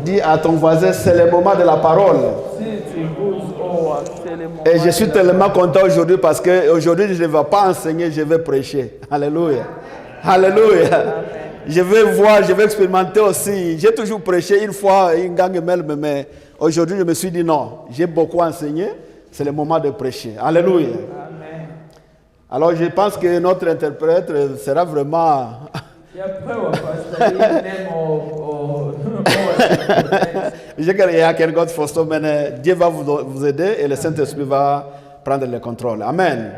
Dis à ton voisin, c'est le moment de la parole. Et je suis tellement content aujourd'hui parce que aujourd'hui je ne vais pas enseigner, je vais prêcher. Alléluia. Alléluia. Je vais voir, je vais expérimenter aussi. J'ai toujours prêché une fois, une gang mais aujourd'hui je me suis dit non, j'ai beaucoup enseigné, c'est le moment de prêcher. Alléluia. Amen. Alors je pense que notre interprète sera vraiment... Dieu va vous aider et le Saint-Esprit va prendre le contrôle. Amen.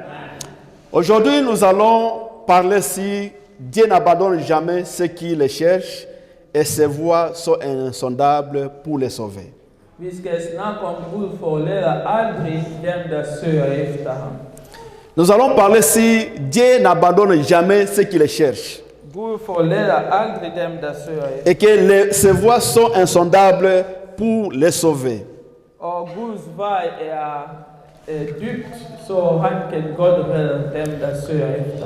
Aujourd'hui, nous allons parler si Dieu n'abandonne jamais ceux qui le cherchent et ses voies sont insondables pour les sauver. Nous allons parler si Dieu n'abandonne jamais ceux qui le cherchent. Et que ses voies sont insondables pour les sauver.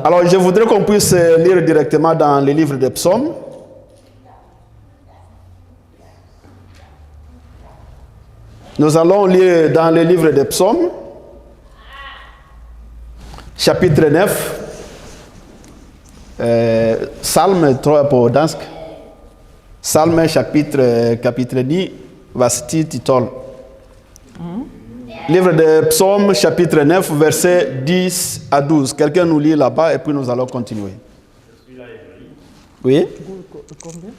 Alors je voudrais qu'on puisse lire directement dans le livre des psaumes. Nous allons lire dans le livre des psaumes, chapitre 9. Psalm 3 pour Dansk. Psalm chapitre 10, verset 10. Livre de Psaume, chapitre 9, versets 10 à 12. Quelqu'un nous lit là-bas et puis nous allons continuer. Je suis là et je lis. Oui. Combien?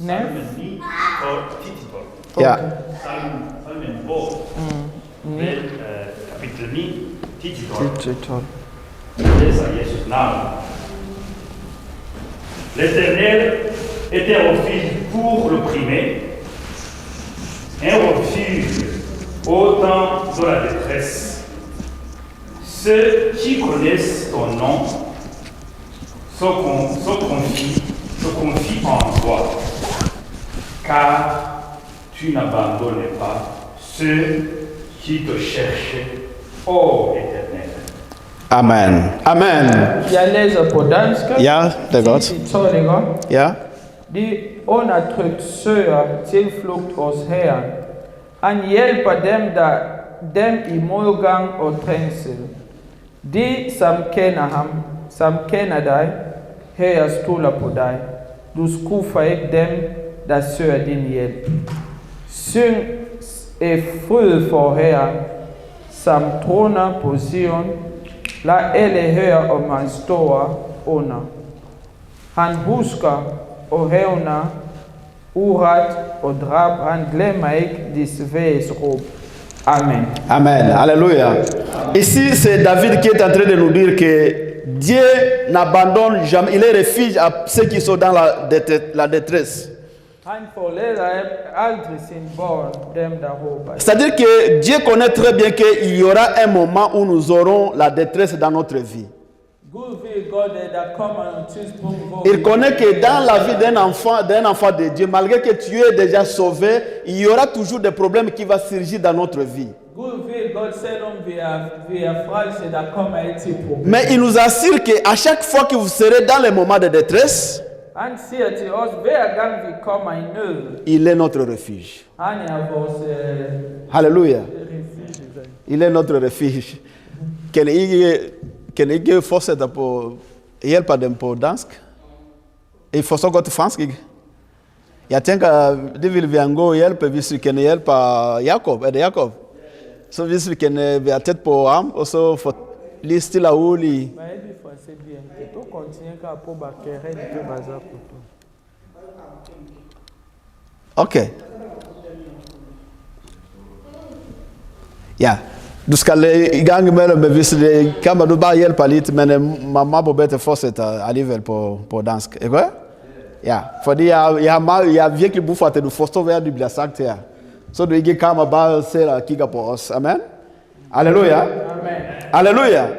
9. Yeah. Psalm 4. Chapitre 10. L'Éternel est un refuge pour l'opprimé, un refuge au temps de la détresse. Ceux qui connaissent ton nom se confient en toi, car tu n'abandonnes pas ceux qui te cherchent, ô Éternel. Amen. Amen. Jeg læser på dansk. Ja, det er godt. Ja. De undertrykt søger tilflugt hos Herren. Han hjælper dem i modgang og trængsel. De, som kender ham, som kender dig, Herre stoler på dig. Du skuffer ikke dem, der søger din hjælp. Syng fryd for Herren, som troner på Sion. Lad alle høre om hans store under. Han husker og hævner uret og drab. Han glemmer ikke de sværes råb. Amen. Amen. Alléluia. Ici, c'est David qui est en train de nous dire que Dieu n'abandonne jamais. Il est refuge à ceux qui sont dans la détresse. C'est-à-dire que Dieu connaît très bien qu'il y aura un moment où nous aurons la détresse dans notre vie. Il connaît que dans la vie d'un enfant de Dieu, malgré que tu es déjà sauvé, il y aura toujours des problèmes qui vont surgir dans notre vie. Mais il nous assure qu'à chaque fois que vous serez dans les moments de détresse, il est notre refuge. Alléluia. Il est notre refuge. Kan ikke fortsætte på hjælper dem på dansk? I forstår godt fransk, ikke? Jeg tænker, det vil være en god hjælp, hvis vi kan hjælpe Jakob. Er det Jakob? Så hvis vi kan være tæt på ham, og så få lige stille og roligt. Okay. Ja. Du skal i gang med, hvis det kan du bare hjælpe lidt, men mamma må bedre fortsætte alligevel på dansk. Ikke? Ja, fordi jeg har virkelig brug for, at du forstår, hvad du bliver sagt her. Så du ikke kommer bare selv og kigger på os. Amen. Alléluia. Amen. Alléluia. Amen.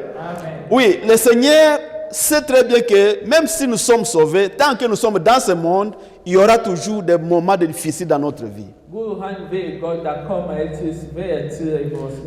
Oui, le Seigneur sait très bien que même si nous sommes sauvés, tant que nous sommes dans ce monde, il y aura toujours des moments difficiles dans notre vie.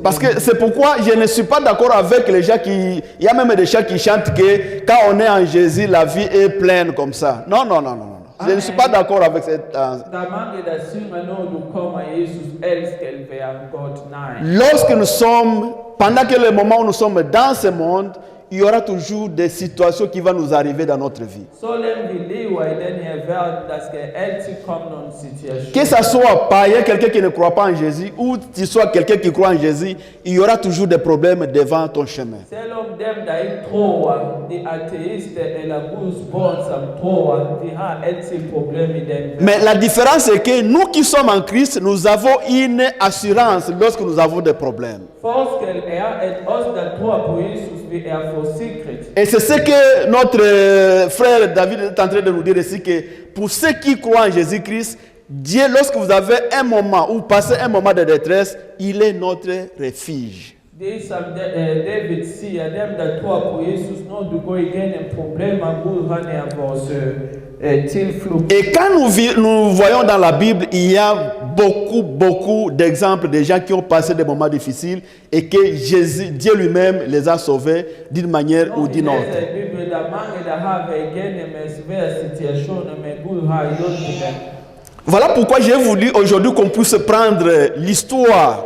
Parce que c'est pourquoi je ne suis pas d'accord avec les gens qui... Il y a même des gens qui chantent que quand on est en Jésus, la vie est pleine comme ça. Non, non, non, non, non. Je ne suis pas d'accord avec cette... Der mange, der synger, når du kommer, Jesus elsker være godt. Nej. Lorsque nous sommes, pendant que le moment où nous sommes dans ce monde, il y aura toujours des situations qui vont nous arriver dans notre vie. Så længe vi lever i den her verden, der skal altid komme nogle situationer. Que ce soit païen, quelqu'un qui ne croit pas en Jésus, ou tu sois quelqu'un qui croit en Jésus, il y aura toujours des problèmes devant ton chemin. Selvom dem, der ikke tror, de ateister eller Guds børn, som tror, de har altid problemer i den verden. Mais la différence est que nous qui sommes en Christ, nous avons une assurance lorsque nous avons des problèmes. Forskel at os, der tror på Jesus, vi forsikret. Et c'est ce que notre frère David est en train de nous dire ici, que pour ceux qui croient en Jésus-Christ, Dieu, lorsque vous avez un moment ou passez un moment de détresse, il est notre refuge. Det som David siger, dem der tror på Jesus, når du går igennem problemer, Gud han vores tilflugt. Et quand nous voyons dans la Bible, il y a beaucoup d'exemples de gens qui ont passé des moments difficiles et que Jésus, Dieu lui-même les a sauvés d'une manière ou d'une autre. Voilà pourquoi j'ai voulu aujourd'hui qu'on puisse prendre l'histoire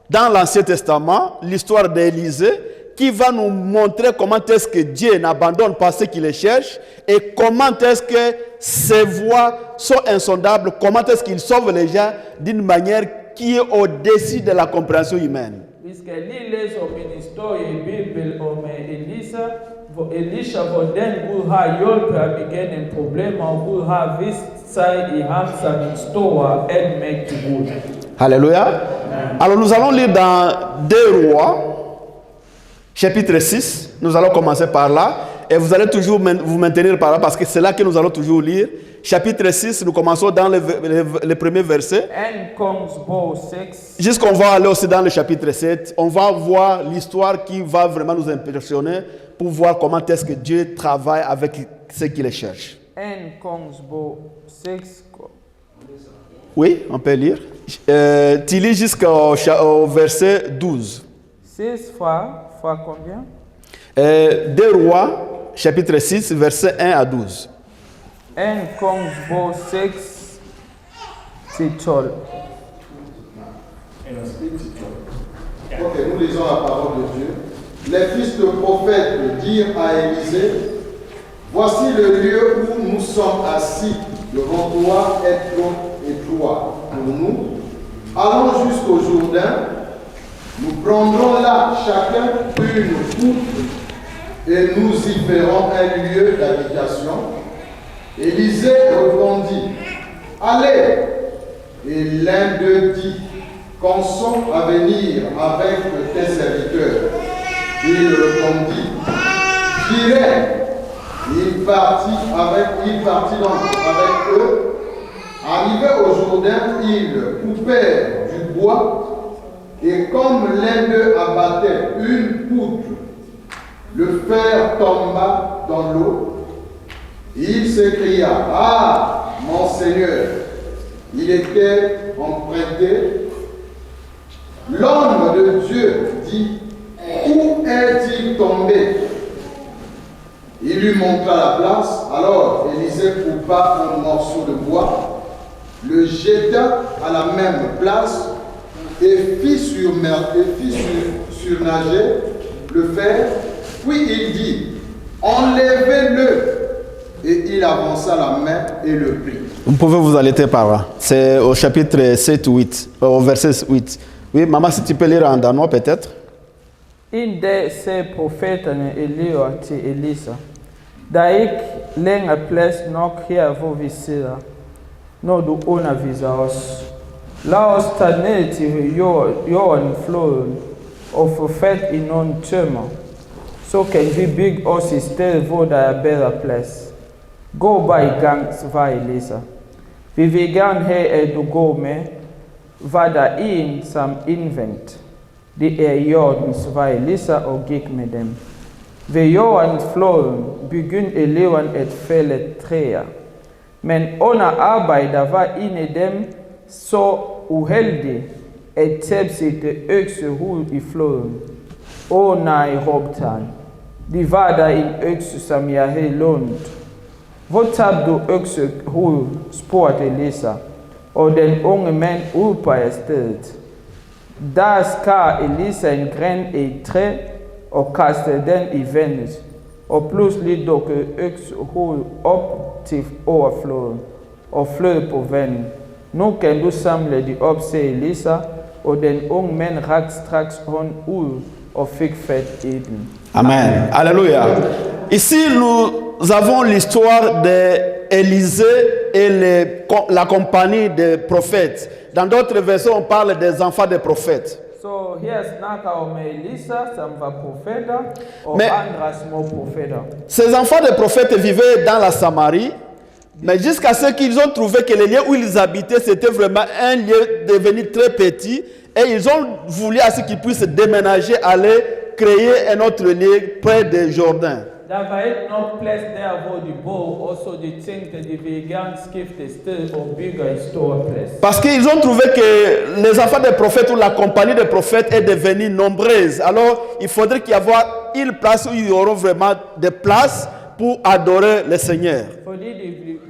dans l'Ancien Testament, l'histoire d'Élisée, qui va nous montrer comment est-ce que Dieu n'abandonne pas ceux qui le cherchent et comment est-ce que ses voies sont insondables, comment est-ce qu'il sauve les gens d'une manière qui est au-dessus de la compréhension humaine. Vi skal lige læse om en historie i Bibelen om Elisha, hvordan Gud har hjulpet ham igennem problemer, og Gud har vist sig i ham som en stor almægtig Gud. Alléluia. Alors nous allons lire dans 2 Rois, chapitre 6. Nous allons commencer par là. Et vous allez toujours vous maintenir par là parce que c'est là que nous allons toujours lire. Chapitre 6, nous commençons dans le premier verset. Jusqu'on va aller aussi dans le chapitre 7. On va voir l'histoire qui va vraiment nous impressionner pour voir comment est-ce que Dieu travaille avec ceux qui les cherchent. Oui, on peut lire. Tu lis jusqu'au verset 12. 6 fois combien? 2 Rois, chapitre 6, verset 1 à 12. 1 Kongsbog 6 til 12. Ok, nous lisons la parole de Dieu. Les fils de prophètes dirent à Élisée, voici le lieu où nous sommes assis devant toi est trop étroit pour nous. Allons jusqu'au Jourdain, nous prendrons là chacun une poutre et nous y ferons un lieu d'habitation. Élisée répondit, allez. Et l'un d'eux dit, consens à venir avec tes serviteurs. Il répondit, j'irai. Il partit donc avec eux. Arrivé au Jourdain, ils coupèrent du bois, et comme l'un d'eux abattait une poutre, le fer tomba dans l'eau. Il s'écria, ah, mon Seigneur, il était emprunté. L'homme de Dieu dit, où est-il tombé? Il lui montra la place. Alors Élisée coupa un morceau de bois, le jeta à la même place et fit surnager le fer. Puis il dit, enlevez-le. Et il avança la main et le prit. Vous pouvez vous arrêter par là. C'est au chapitre 7 ou 8, au verset 8. Oui, maman, si tu peux lire en danois peut-être. En dag sagde profeterne Elia til Elisa, der er ikke længere plads nok her, hvor vi sidder, når du underviser os. Lad os tage ned til jorden floden og få fat i nogle tømmer. Så kan vi bygge os et sted, hvor der er bedre plads. Gå bare i gang, svarede Elisa. Vi vil gerne have, at du går med. Var der en, som indvendt. Det er i orden, svarede Elisa og gik med dem. Ved jordens floden begyndte eleverne at fælde træer. Men under arbejdet var en af dem så uheldig at tabe sit øksehoved i floden. Åh nej, råbte han. Det var der en økse, som jeg havde lånt. Wat heb du ook hoe spoort Elisa? Og den unge mand ud på stedet. Der skar Elisa en gren i et træ og kastede den i vandet. Og pludselig dukkede økshovedet op til overfloden og flød på vandet. Nu kan du samle de op, sagde Elisa, og den unge mand rakte straks hånden ud og fik fat i den. Amen. Alléluia. Ici, nous avons l'histoire d'Élisée et la compagnie des prophètes. Dans d'autres versions, on parle des enfants des prophètes. Så her snakker om Elisa, som var profeter, og Men- andre små profeter. Ces enfants des prophètes vivaient dans la Samarie, mais jusqu'à ce qu'ils ont trouvé que le lieu où ils habitaient, c'était vraiment un lieu devenu très petit, et ils ont voulu à ce qu'ils puissent déménager, aller créer un autre lieu près du Jourdain. Der var ikke nok plads der, hvor de boede, og så de tænkte, de ville gerne skifte sted og bygge en stor plads. Parce qu'ils ont trouvé que les enfants des prophètes ou la compagnie des prophètes est devenue nombreuse. Alors, il faudrait qu'il y ait une place où ils auront vraiment des places pour adorer le Seigneur. Fordi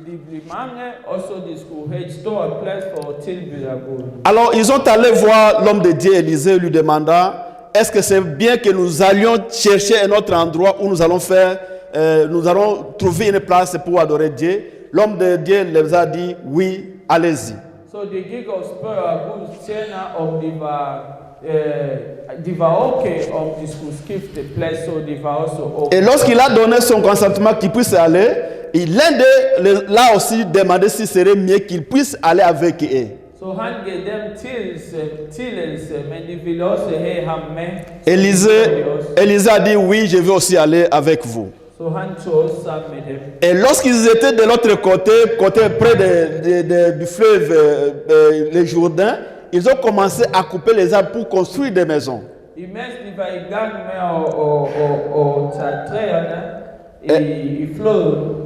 de blev mange, og så de skulle have et stor plads for at tilbyde Gud. Alors, ils sont allés voir l'homme de Dieu, Élisée, lui demandant, est-ce que c'est bien que nous allions chercher un autre endroit où nous allons trouver une place pour adorer Dieu? L'homme de Dieu les a dit, oui, allez-y. Så de gik og spørger Guds tjener, om de var okay, om de skulle skifte plads, så de var også okay. Et lorsqu'il a donné son consentement qu'il puisse aller, l'un d'eux l'a aussi demandé si ce serait mieux qu'il puisse aller avec eux. Så han gav dem tilladelse, men de ville også have ham med. Så Élisée a dit, oui, je vais aussi aller avec vous. Så han tog også sammen med dem. Et lorsqu'ils étaient de l'autre côté près du fleuve, le Jourdain, ils ont commencé à couper les arbres pour construire des maisons. Imens de var i gang med at tage træerne i floden.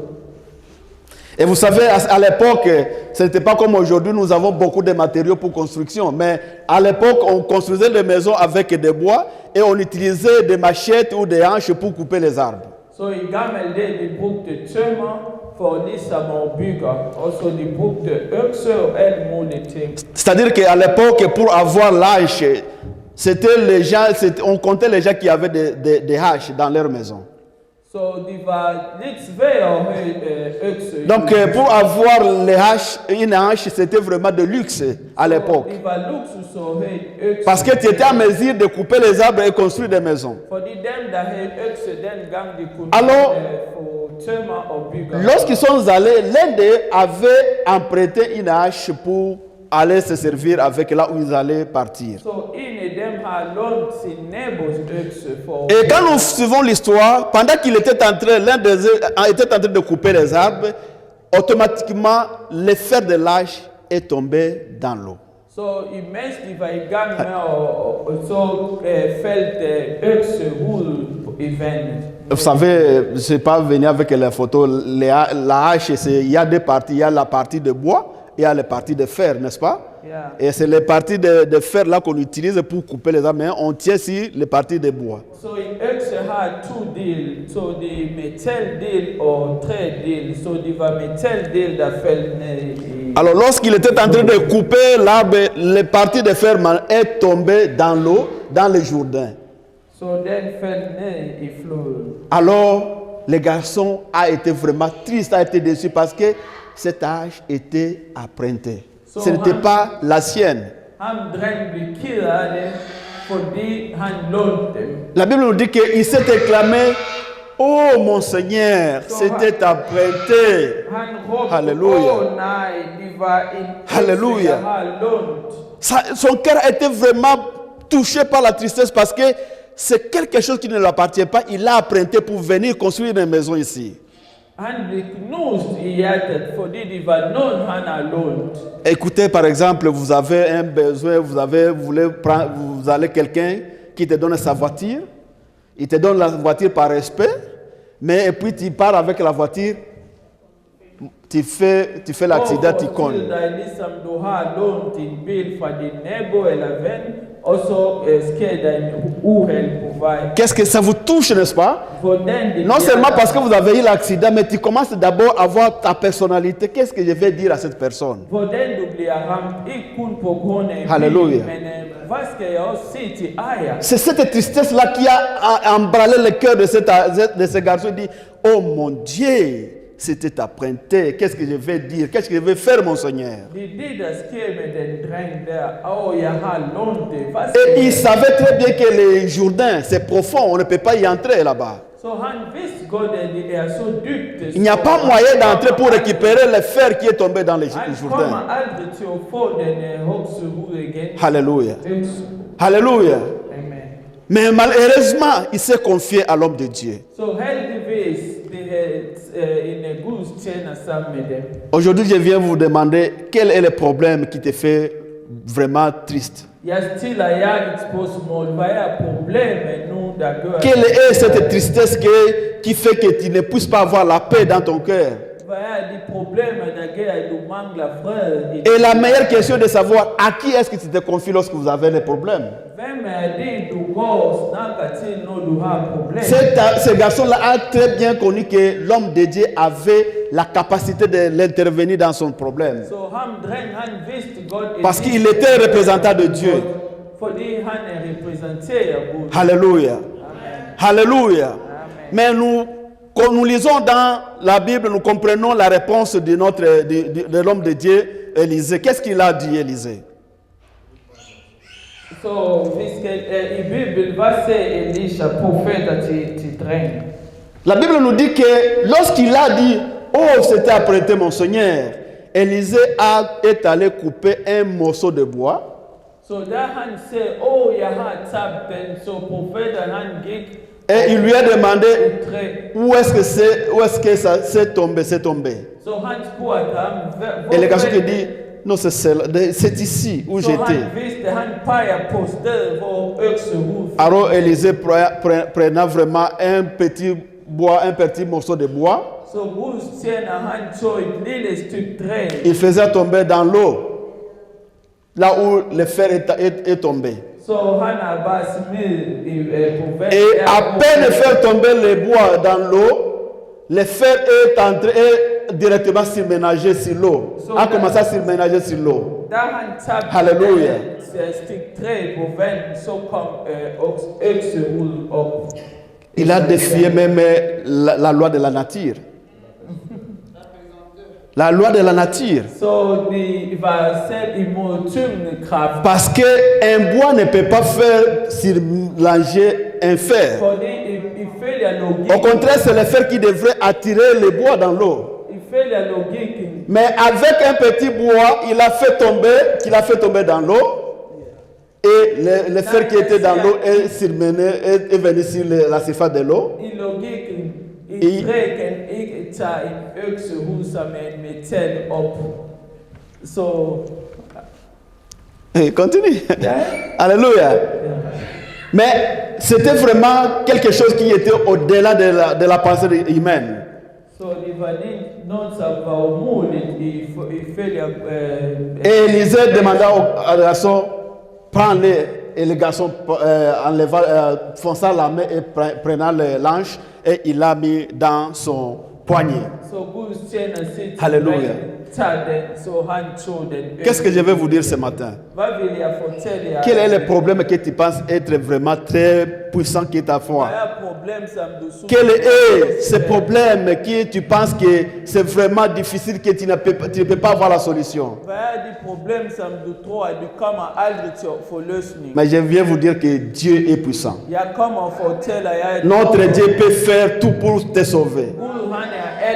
Et vous savez, à l'époque, ce n'était pas comme aujourd'hui, nous avons beaucoup de matériaux pour construction. Mais à l'époque, on construisait les maisons avec des bois et on utilisait des machettes ou des hanches pour couper les arbres. Så i gammel dag, de brugte tømmer for ligesom at bygge, og så de brugte økse og alt muligt ting. C'est-à-dire qu'à l'époque, pour avoir l'hache, on comptait les gens qui avaient des haches dans leur maison. Så de var lidt svære at have økse. Donc, pour avoir une hache, c'était vraiment de luxe à l'époque. Det var luksus at have økse. Parce que tu étais en mesure de couper les arbres et construire des maisons. Fordi dem, der havde økse dengang, de kunne Alors, få tømmer og bygge. Lorsqu'ils sont allés, l'un d'eux avait emprunté une hache pour aller se servir avec là où ils allaient partir. Så en af dem har lånt sin nabos økse for. Et quand nous suivons l'histoire, pendant qu'il était l'un des eux était en train de couper les arbres, automatiquement, le fer de l'hache est tombé dans l'eau. Så imens de var i gang med at så faldt øksehovedet i vandet. Vous savez, je ne sais pas venir avec les photos, la hache, il y a deux parties, il y a la partie de bois, il y a la partie de fer, n'est-ce pas? Yeah. Et c'est les parties de fer là qu'on utilise pour couper les arbres, mais on tient sur les parties de bois. Så en økse har to dele, så det er metaldel og trædel, så det var metaldel, der faldt ned i. Alors lorsqu'il était en train de couper l'arbre, les parties de fer est tombée dans l'eau, dans le Jourdain. Så den faldt ned i floden. Alors le garçon a été vraiment triste, a été déçu parce que cette hache était empruntée. Ce n'était pas la sienne. Ham drengen blev ked af det, fordi han lånte dem. La Bible nous dit qu'il s'est exclamé, oh mon Seigneur, c'était emprunté. Han råbte, Halleluja. nej, det var en Halleluja. økse, jeg har lånt. Son cœur a été vraiment touché par la tristesse parce que c'est quelque chose qui ne lui appartient pas. Il l'a emprunté pour venir construire une maison ici. Han blev knust i hjertet, fordi det var noget, han har lånt. Écoutez, par exemple, vous avez un besoin, vous allez quelqu'un qui te donne sa voiture, il te donne la voiture par respect, mais et puis tu pars avec la voiture tu fais l'accident, tu cognes. Qu'est-ce que ça vous touche, n'est-ce pas? Non seulement parce que vous avez eu l'accident, mais tu commences d'abord à voir ta personnalité. Qu'est-ce que je vais dire à cette personne? Alléluia. C'est cette tristesse-là qui a emballé le cœur de ce garçon. Il dit, oh mon Dieu, c'était emprunté. Qu'est-ce que je vais dire? Qu'est-ce que je vais faire, mon Seigneur? Et il savait très bien que le Jourdain, c'est profond, on ne peut pas y entrer là-bas. Il n'y a pas moyen d'entrer pour récupérer le fer qui est tombé dans le Jourdain. Alléluia. Alléluia. Mais malheureusement, il s'est confié à l'homme de Dieu. Aujourd'hui, je viens vous demander quel est le problème qui te fait vraiment triste. Quelle est cette tristesse qui fait que tu ne puisses pas avoir la paix dans ton cœur? Et la meilleure question de savoir à qui est-ce que tu te confies lorsque vous avez des problèmes. Ce garçon-là a très bien connu que l'homme de Dieu avait la capacité de l'intervenir dans son problème. Parce qu'il était représentant de Dieu. Alléluia. Alléluia. Mais quand nous lisons dans la Bible, nous comprenons la réponse de l'homme de Dieu, Élisée. Qu'est-ce qu'il a dit, Élisée? La Bible nous dit que lorsqu'il a dit, oh, c'était apprêté mon Seigneur, Élisée est allé couper un morceau de bois. Et il lui a demandé où est-ce que ça s'est tombé. Et le garçon qui dit, non, c'est ici où j'étais. Alors Élisée prenait vraiment un petit morceau de bois. Il faisait tomber dans l'eau, là où le fer est tombé. Et à peine faire tomber le bois dans l'eau, le fer est entré directement surménager sur l'eau. A commencé à surménager sur l'eau. Alléluia. Il a défié même la loi de la nature. La loi de la nature. Parce qu'un bois ne peut pas faire surménager un fer. Au contraire, c'est le fer qui devrait attirer le bois dans l'eau. Mais avec un petit bois, il a fait tomber dans l'eau. Et le fer qui était dans l'eau est venu sur la surface de l'eau. Continue. Alléluia. Mais c'était vraiment quelque chose qui était au-delà de la pensée humaine. Et Élisée demanda au garçon, prends-les. Et le garçon fonça la main et prenant l'ange et il l'a mis dans son poignet. Alléluia. Qu'est-ce que je vais vous dire ce matin? Quel est le problème que tu penses être vraiment très puissant qui est ta foi? Quel est ce problème que tu penses que c'est vraiment difficile, que tu ne peux pas avoir la solution? Mais je viens vous dire que Dieu est puissant. Notre Dieu peut faire tout pour te sauver.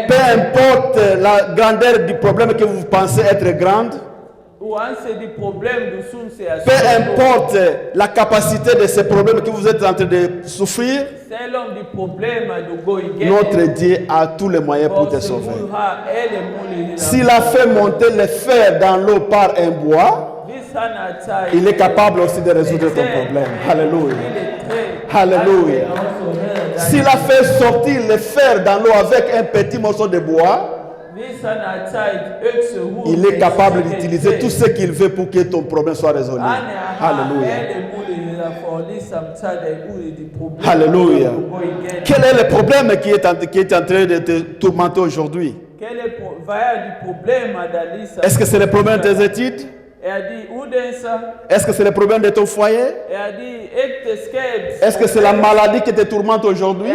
Peu importe la grandeur du problème que vous pensez être grande, peu importe la capacité de ce problème que vous êtes en train de souffrir, notre Dieu a tous les moyens pour te sauver. S'il a fait monter le fer dans l'eau par un bois, il est capable aussi de résoudre ton problème. Alléluia. Alléluia. S'il a fait sortir le fer dans l'eau avec un petit morceau de bois, Il est capable d'utiliser tout ce qu'il veut pour que ton problème soit résolu. Alléluia. Alléluia. Quel est le problème qui est en train de te tourmenter aujourd'hui? Est-ce que c'est le problème de tes études? Est-ce que c'est le problème de ton foyer? Est-ce que c'est la maladie qui te tourmente aujourd'hui?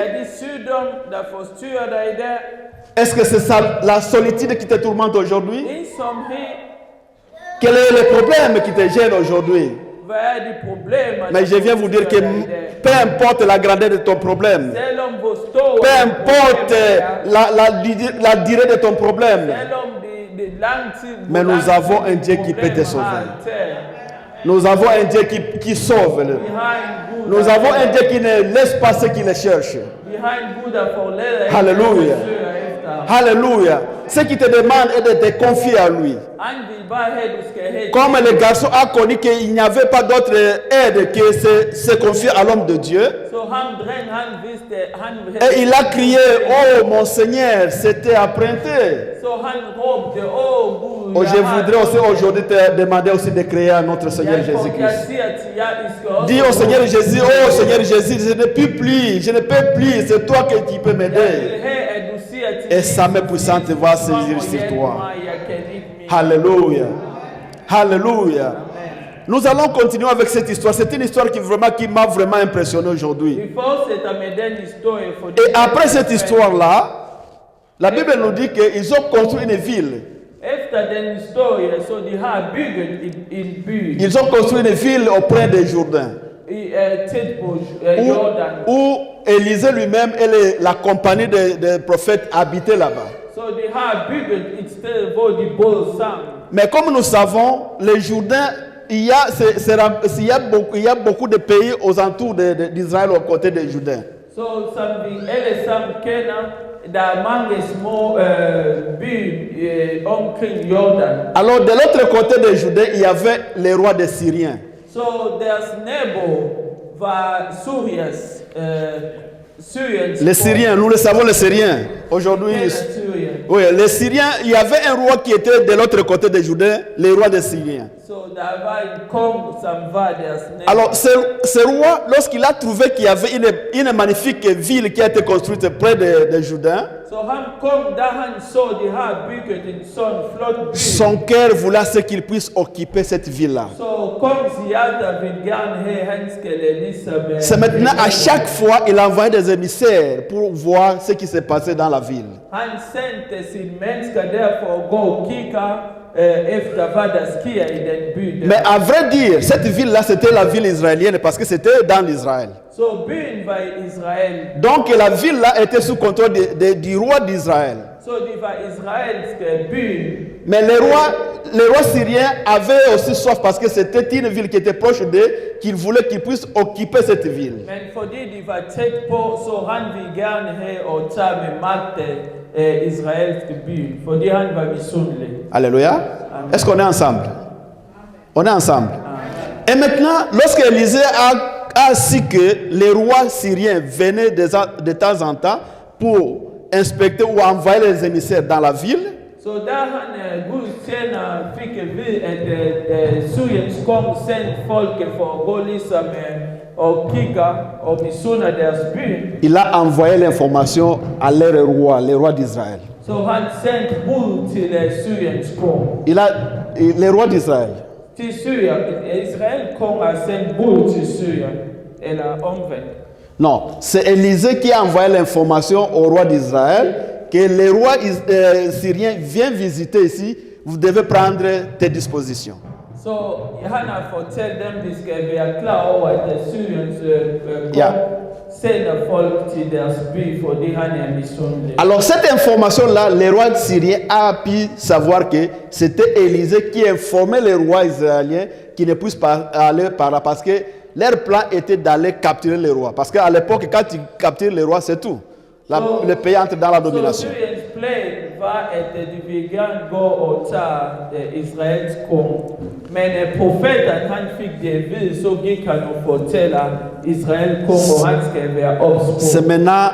Est-ce que c'est la solitude qui te tourmente aujourd'hui? Quel est le problème qui te gêne aujourd'hui? Mais je viens vous dire que peu importe la grandeur de ton problème, peu importe la durée de ton problème, mais nous avons un Dieu qui peut te sauver. Nous avons un Dieu qui sauve. Nous avons un Dieu qui ne laisse pas ceux qui le cherchent. Alléluia. Alléluia. Ce qui te demande est de te confier à lui. Comme le garçon a connu qu'il n'y avait pas d'autre aide que se confier à l'homme de Dieu. Et il a crié, oh mon Seigneur, c'était emprunté. Je voudrais aussi aujourd'hui te demander aussi de créer à notre Seigneur Jésus-Christ. Dis au Seigneur Jésus, oh Seigneur Jésus, je ne peux plus, c'est toi qui peux m'aider. Et sa main puissante va saisir sur toi. Alléluia. Alléluia. Nous allons continuer avec cette histoire. C'est une histoire qui m'a vraiment impressionné aujourd'hui. Et après cette histoire-là, la Bible nous dit qu'ils ont construit une ville. Ils ont construit une ville auprès des Jourdains. Où Élisée lui-même et la compagnie des prophètes habitaient là-bas. Mais comme nous savons, les Jourdains, il y a beaucoup de pays aux alentours d'Israël aux côtés des Jourdains. Alors de l'autre côté des Jourdains, il y avait les rois des Syriens. Les Syriens, nous le savons, les Syriens. Aujourd'hui, oui, les Syriens, il y avait un roi qui était de l'autre côté des Jourdains, les rois des Syriens. Alors, ce roi, lorsqu'il a trouvé qu'il y avait une magnifique ville qui a été construite près des Jourdains, son cœur voulait ce qu'il puisse occuper cette ville-là. C'est maintenant, à chaque fois, il envoyait des émissaires pour voir ce qui s'est passé dans la ville. Mais à vrai dire, cette ville-là, c'était la ville israélienne parce que c'était dans l'Israël. Donc la ville-là était sous contrôle du roi d'Israël. Mais les rois syriens avaient aussi soif parce que c'était une ville qui était proche d'eux, qu'ils voulaient qu'ils puissent occuper cette ville. Alléluia. Est-ce qu'on est ensemble? On est ensemble. Et maintenant, lorsque Élisée a su que les rois syriens venaient de temps en temps pour inspecter ou envoyer les émissaires dans la ville, il a envoyé l'information à leur roi, les rois d'Israël. Les rois d'Israël. Non, c'est Élisée qui a envoyé l'information au roi d'Israël que les rois syriens viennent visiter ici, vous devez prendre tes dispositions. Alors cette information-là, les rois syriens ont pu savoir que c'était Élisée qui informait les rois israéliens qui ne puissent pas aller par là parce que leur plan était d'aller capturer les rois. Parce qu'à l'époque, quand tu captures les rois, c'est tout. Le pays entre dans la domination. C'est maintenant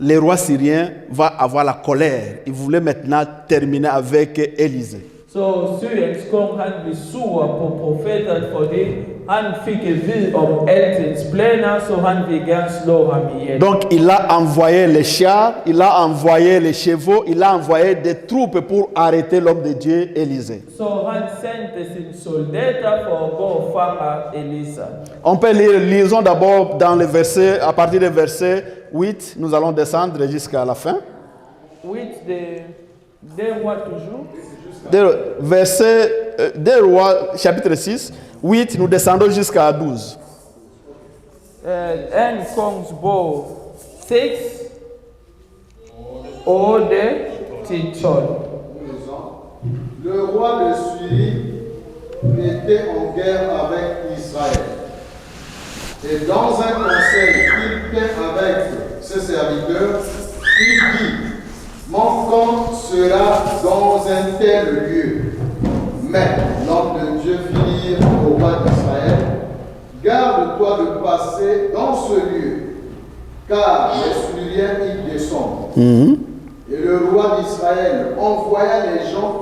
le roi syrien va avoir la colère. Il voulait maintenant terminer avec Élisée. Så Syriens kong han blev sur på profetet, fordi han fik at vide om altets planer, så han ville gerne slå ham ihjel. Donc il a envoyé les chars, il a envoyé les chevaux, il a envoyé des troupes pour arrêter l'homme de Dieu, Élisée. Så han sendte sine soldater for at gå og fange Elisa. On peut lire, lisons d'abord dans le verset, à partir du verset 8, nous allons descendre jusqu'à la fin. With des rois toujours. Des rois, chapitre 6, 8, nous descendons jusqu'à 12. 1 Kongsbog 6, 8 til 12. Le roi de Syrie était en guerre avec Israël. Et dans un conseil qu'il tient avec ses serviteurs, il dit: mon camp sera dans un tel lieu. Mais l'homme de Dieu fit dire au roi d'Israël: garde-toi de passer dans ce lieu, car les Syriens y descendent. Et le roi d'Israël envoya les gens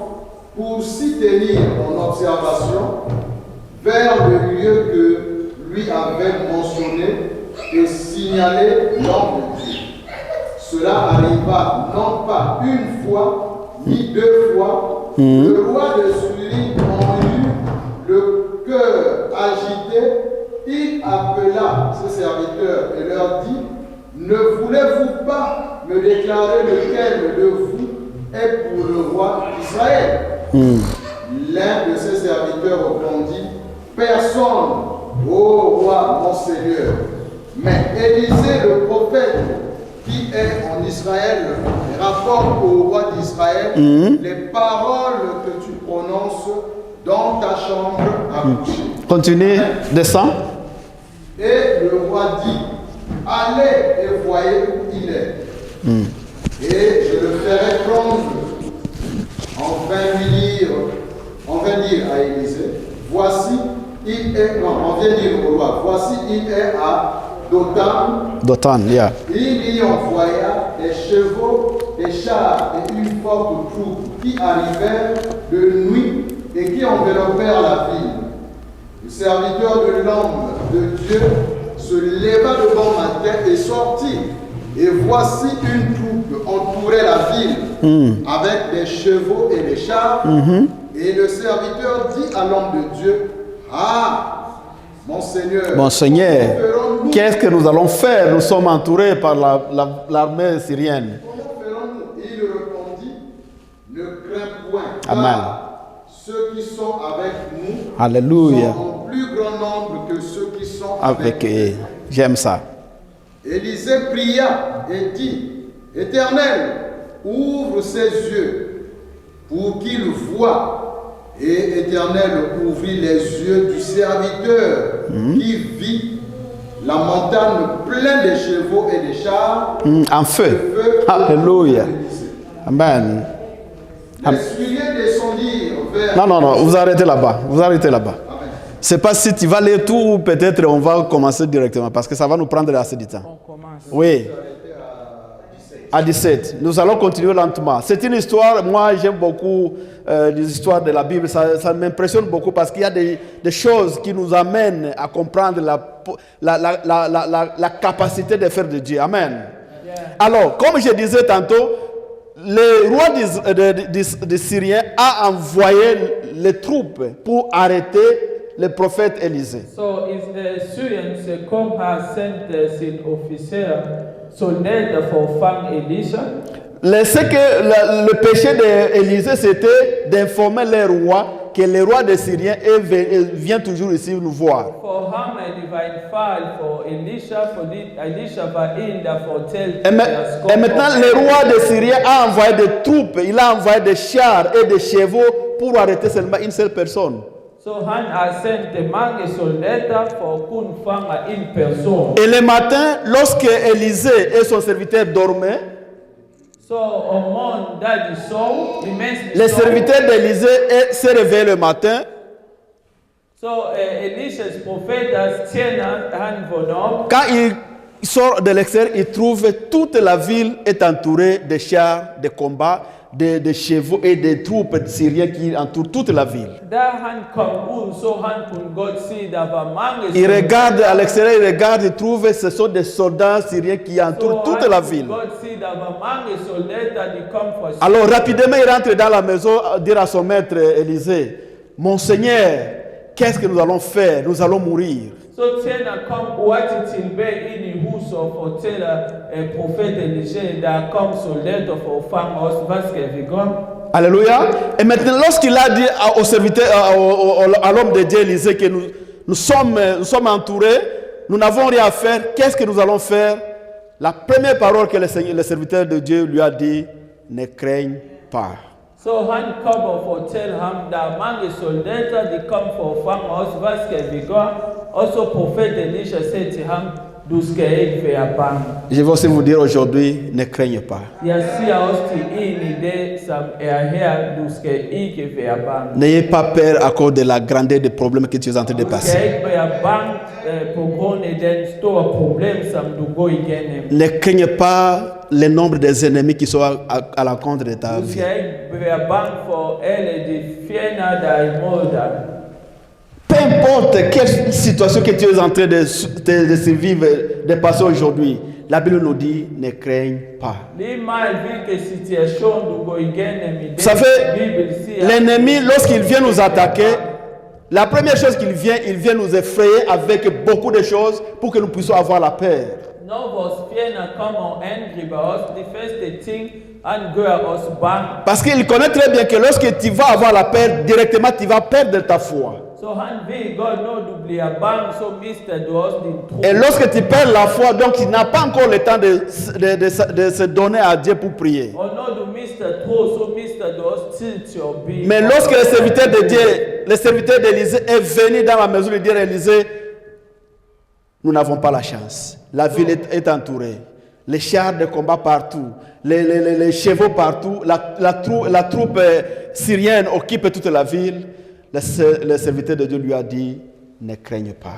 pour s'y tenir en observation vers le lieu que lui avait mentionné et signalé l'homme de Dieu. Cela arriva non pas une fois, ni deux fois. Le roi de Syrie en eut le cœur agité. Il appela ses serviteurs et leur dit: ne voulez-vous pas me déclarer lequel de vous est pour le roi d'Israël? L'un de ses serviteurs répondit: personne, ô roi, mon Seigneur. Mais Élisée le prophète, qui est en Israël, rapporte au roi d'Israël les paroles que tu prononces dans ta chambre à coucher. Continue, descends. Et le roi dit: allez et voyez où il est. Et je le ferai prendre. On vint dire à Élisée: voici, il est, non, on vient dire au roi: voici, il est à Dothan, yeah. Il y envoya des chevaux, des chars et une forte troupe qui arrivèrent de nuit et qui enveloppèrent la ville. Le serviteur de l'homme de Dieu se leva le bon matin et sortit. Et voici une troupe entourait la ville avec des chevaux et des chars. Et le serviteur dit à l'homme de Dieu: ah, mon Seigneur, qu'est-ce que nous allons faire? Nous sommes entourés par l'armée syrienne. Comment ferons-nous? Il répondit: ne crains point, Amen. car ceux qui sont avec nous Alléluia. sont en plus grand nombre que ceux qui sont Avec avec eux. J'aime ça. Élisée pria et dit: Éternel, ouvre ses yeux pour qu'il voie. Et Éternel ouvrit les yeux du serviteur qui vit la montagne pleine de chevaux et de chars En feu. Alléluia. Amen. Les Syriens descendirent vers... Non, vous arrêtez là-bas. Vous arrêtez là-bas. C'est pas si tu vas lire tout ou peut-être on va commencer directement parce que ça va nous prendre assez de temps. On commence. Oui. À 17. Nous allons continuer lentement. C'est une histoire, moi j'aime beaucoup les histoires de la Bible, ça m'impressionne beaucoup parce qu'il y a des choses qui nous amènent à comprendre la capacité de faire de Dieu. Amen. Yeah. Alors, comme je disais tantôt, le roi des Syriens a envoyé les troupes pour arrêter le prophète Élisée. Så Syriens kong har sendt sin officer, soldater for at fange Elisa. C'est que le péché d'Élisée, c'était d'informer les rois que le roi des Syriens vient toujours ici nous voir. For ham det var en fejl for Elisha, fordi Elisha var en, der fortalte deres konge. Et maintenant, le roi des Syriens a envoyé des troupes, il a envoyé des chars et des chevaux pour arrêter seulement une seule personne. Så han har sendt mange soldater for at kunne fange en person. Et le matin, lorsque Élisée et son serviteur dormaient, Så om morgenen, da de sov, imens de les sov, serviteurs d'Élisée s'est réveillé le matin. så Elisas profeters tjener, han vågner op. Quand il il sort de l'extérieur, il trouve que toute la ville est entourée de chars de combat, de chevaux et de troupes syriennes qui entourent toute la ville. Il regarde à l'extérieur, il regarde, il trouve que ce sont des soldats syriens qui entourent toute la ville. Alors rapidement, il rentre dans la maison, dire à son maître Élisée, mon Seigneur, qu'est-ce que nous allons faire? Nous allons mourir. So tena kom wachitilbe ini huso fotela prophète Élisée da comme soldat for femme os vaske vigon. Alléluia. Et maintenant, lorsqu'il a dit au serviteur, à l'homme de Dieu Élisée que nous sommes entourés, nous n'avons rien à faire, qu'est-ce que nous allons faire? La première parole que le serviteur de Dieu lui a dit, ne craigne pas. So han come for tell him da mange soldater di come for femme os vaske vigon. Also prophète Elisha said to him, je vais aussi vous dire aujourd'hui, ne craignez pas. N'ayez pas peur à cause de la grandeur des problèmes que tu es en train de passer. Ne craignez pas le nombre des ennemis qui sont à l'encontre de ta vie. Peu importe quelle situation que tu es en train de survivre, de passer aujourd'hui, la Bible nous dit, ne craigne pas. Vous savez, l'ennemi, lorsqu'il vient nous attaquer, la première chose qu'il vient, il vient nous effrayer avec beaucoup de choses pour que nous puissions avoir la peur. Parce qu'il connaît très bien que lorsque tu vas avoir la peur, directement tu vas perdre ta foi. Et lorsque tu perds la foi, donc tu n'as pas encore le temps de se donner à Dieu pour prier. Mais lorsque le serviteur de Dieu, le serviteur d'Élisée est venu dans la maison de dire à Élisée, nous n'avons pas la chance. La ville est entourée. Les chars de combat partout, les chevaux partout, la troupe syrienne occupe toute la ville. Le serviteur de Dieu lui a dit, ne craigne pas.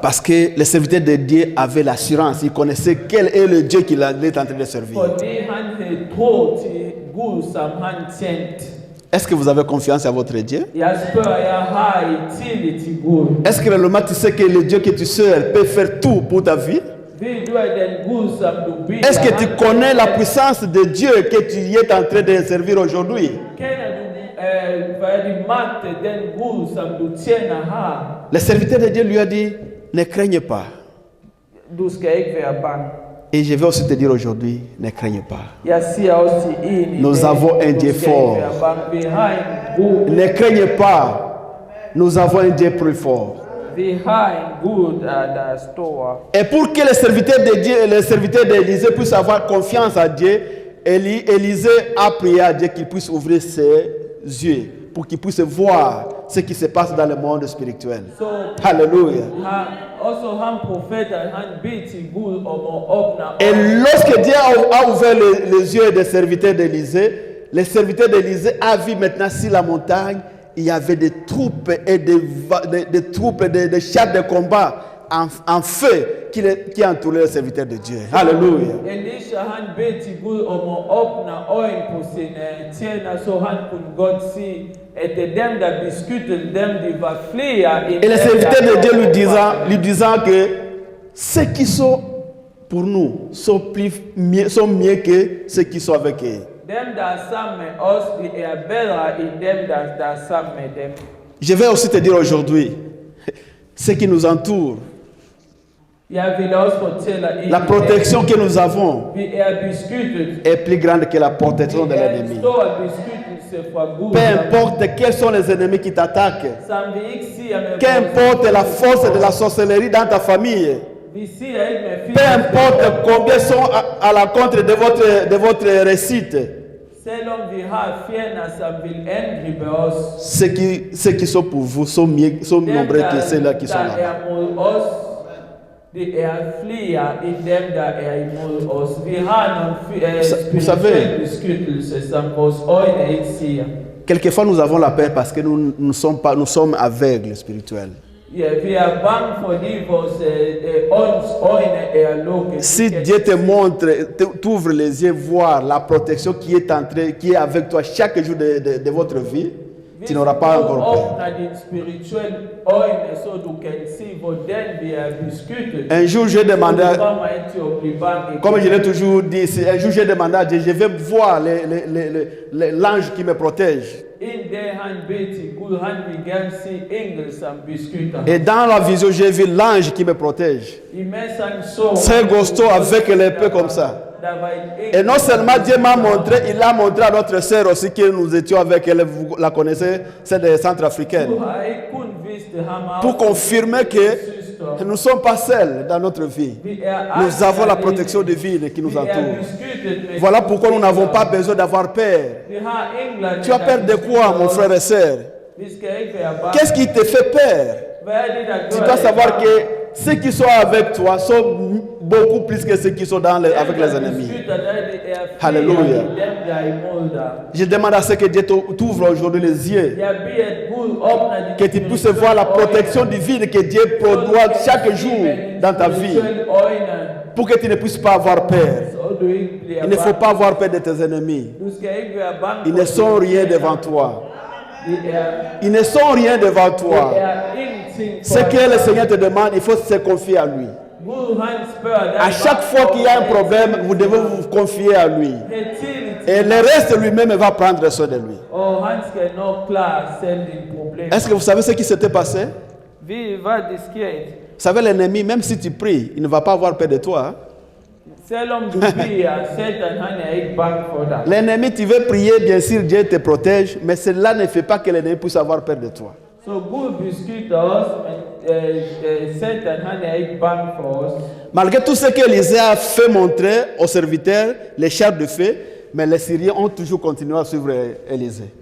Parce que le serviteur de Dieu avait l'assurance, il connaissait quel est le Dieu qu'il est en train de servir. Est-ce que vous avez confiance en votre Dieu? Est-ce que réellement tu sais que le Dieu que tu sers peut faire tout pour ta vie? Est-ce que tu connais la puissance de Dieu que tu es en train de servir aujourd'hui? Le serviteur de Dieu lui a dit, ne craigne pas. Et je vais aussi te dire aujourd'hui, ne craigne pas. Nous avons un Dieu fort. Ne craigne pas. Nous avons un Dieu plus fort. Et pour que le serviteur de Dieu et le serviteur d'Élisée puissent avoir confiance à Dieu, Élisée a prié à Dieu qu'il puisse ouvrir ses yeux pour qu'il puisse voir ce qui se passe dans le monde spirituel. Alléluia. Et lorsque Dieu a ouvert les yeux des serviteurs d'Élisée, les serviteurs d'Élisée a vu maintenant sur la montagne, il y avait des troupes et des chars de combat en feu qui entouraient le serviteur de Dieu. Alléluia. Et le serviteur de Dieu lui disant que ceux qui sont pour nous sont mieux que ceux qui sont avec eux. Je vais aussi te dire aujourd'hui, ce qui nous entoure, la protection que nous avons est plus grande que la protection de l'ennemi. Peu importe quels sont les ennemis qui t'attaquent, qu'importe la force de la sorcellerie dans ta famille, peu importe combien sont à l'encontre de votre réussite, ceux qui sont pour vous sont nombreux que ceux-là qui sont là. Vous savez, quelquefois nous avons la peur parce que nous sommes aveugles spirituels. Si Dieu te montre, t'ouvre les yeux, voir la protection qui est avec toi chaque jour de votre vie, tu n'auras pas encore peur. Un jour, j'ai demandé, comme je l'ai toujours dit, un jour j'ai demandé à Dieu, je vais voir l'ange qui me protège. Et dans la vision, j'ai vu l'ange qui me protège. C'est Gosto avec l'épée comme ça. Et non seulement Dieu m'a montré, il a montré à notre sœur aussi que nous étions avec elle, vous la connaissez, c'est des centrafricaines. Pour confirmer que nous ne sommes pas seuls dans notre vie. Nous avons la protection divine qui nous entoure. Voilà pourquoi nous n'avons pas besoin d'avoir peur. Tu as peur de quoi, mon frère et sœur? Qu'est-ce qui te fait peur? Tu dois savoir que ceux qui sont avec toi sont beaucoup plus que ceux qui sont avec les ennemis. Alléluia. Je demande à ce que Dieu t'ouvre aujourd'hui les yeux. Que tu puisses voir la protection divine que Dieu produit chaque jour dans ta vie. Pour que tu ne puisses pas avoir peur. Il ne faut pas avoir peur de tes ennemis. Ils ne sont rien devant toi. Ils ne sont rien devant toi. Ce que le Seigneur te demande, il faut se confier à lui. À chaque fois qu'il y a un problème, vous devez vous confier à lui. Et le reste lui-même va prendre soin de lui. Est-ce que vous savez ce qui s'était passé? Vous savez, l'ennemi, même si tu pries, il ne va pas avoir peur de toi. L'ennemi, tu veux prier, bien sûr, Dieu te protège, mais cela ne fait pas que l'ennemi puisse avoir peur de toi. Malgré tout ce qu'Élisée a fait montrer aux serviteurs, les chars de feu, mais les Syriens ont toujours continué à suivre Élisée.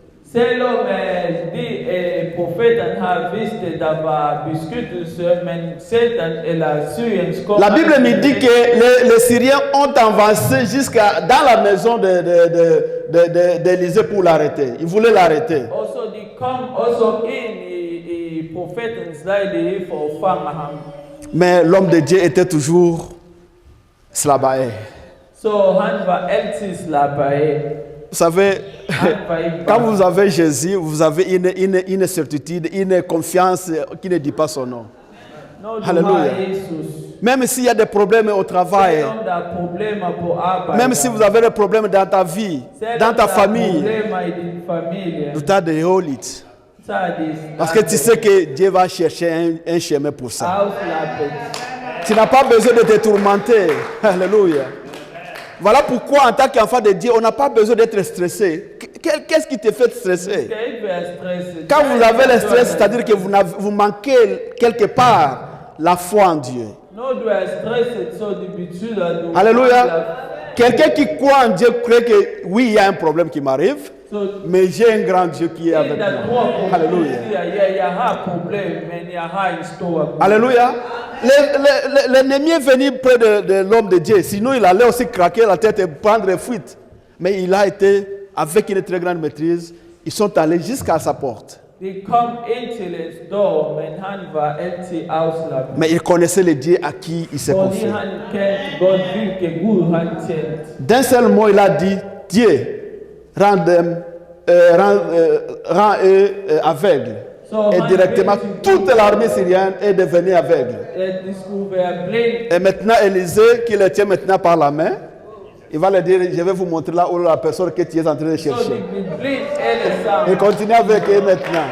La Bible me dit que les Syriens ont avancé jusqu'à dans la maison d'Élisée pour l'arrêter. Ils voulaient l'arrêter. Mais l'homme de Dieu était toujours Slabaé. Vous savez, quand vous avez Jésus, vous avez une certitude, une confiance qui ne dit pas son nom. Alléluia. Même s'il y a des problèmes au travail, même si vous avez des problèmes dans ta vie, dans ta famille, tu t'as de hold it. Parce que tu sais que Dieu va chercher un chemin pour ça. Tu n'as pas besoin de te tourmenter. Alléluia. Voilà pourquoi en tant qu'enfant de Dieu, on n'a pas besoin d'être stressé. Qu'est-ce qui te fait stresser? Quand vous avez le stress, c'est-à-dire que vous manquez quelque part la foi en Dieu. Alléluia. Quelqu'un qui croit en Dieu croit que oui, il y a un problème qui m'arrive, mais j'ai un grand Dieu qui est avec moi. Alléluia. Alléluia. L'ennemi est venu près de l'homme de Dieu. Sinon, il allait aussi craquer la tête et prendre fuite. Mais il a été, avec une très grande maîtrise, ils sont allés jusqu'à sa porte. Mais il connaissait le Dieu à qui il s'est confié. D'un seul mot, il a dit, Dieu, rend eux aveugles. Et directement, toute l'armée syrienne est devenue aveugle. Et maintenant, Élisée, qui le tient maintenant par la main, il va leur dire, je vais vous montrer là où la personne que tu es en train de chercher. Et continue avec eux maintenant.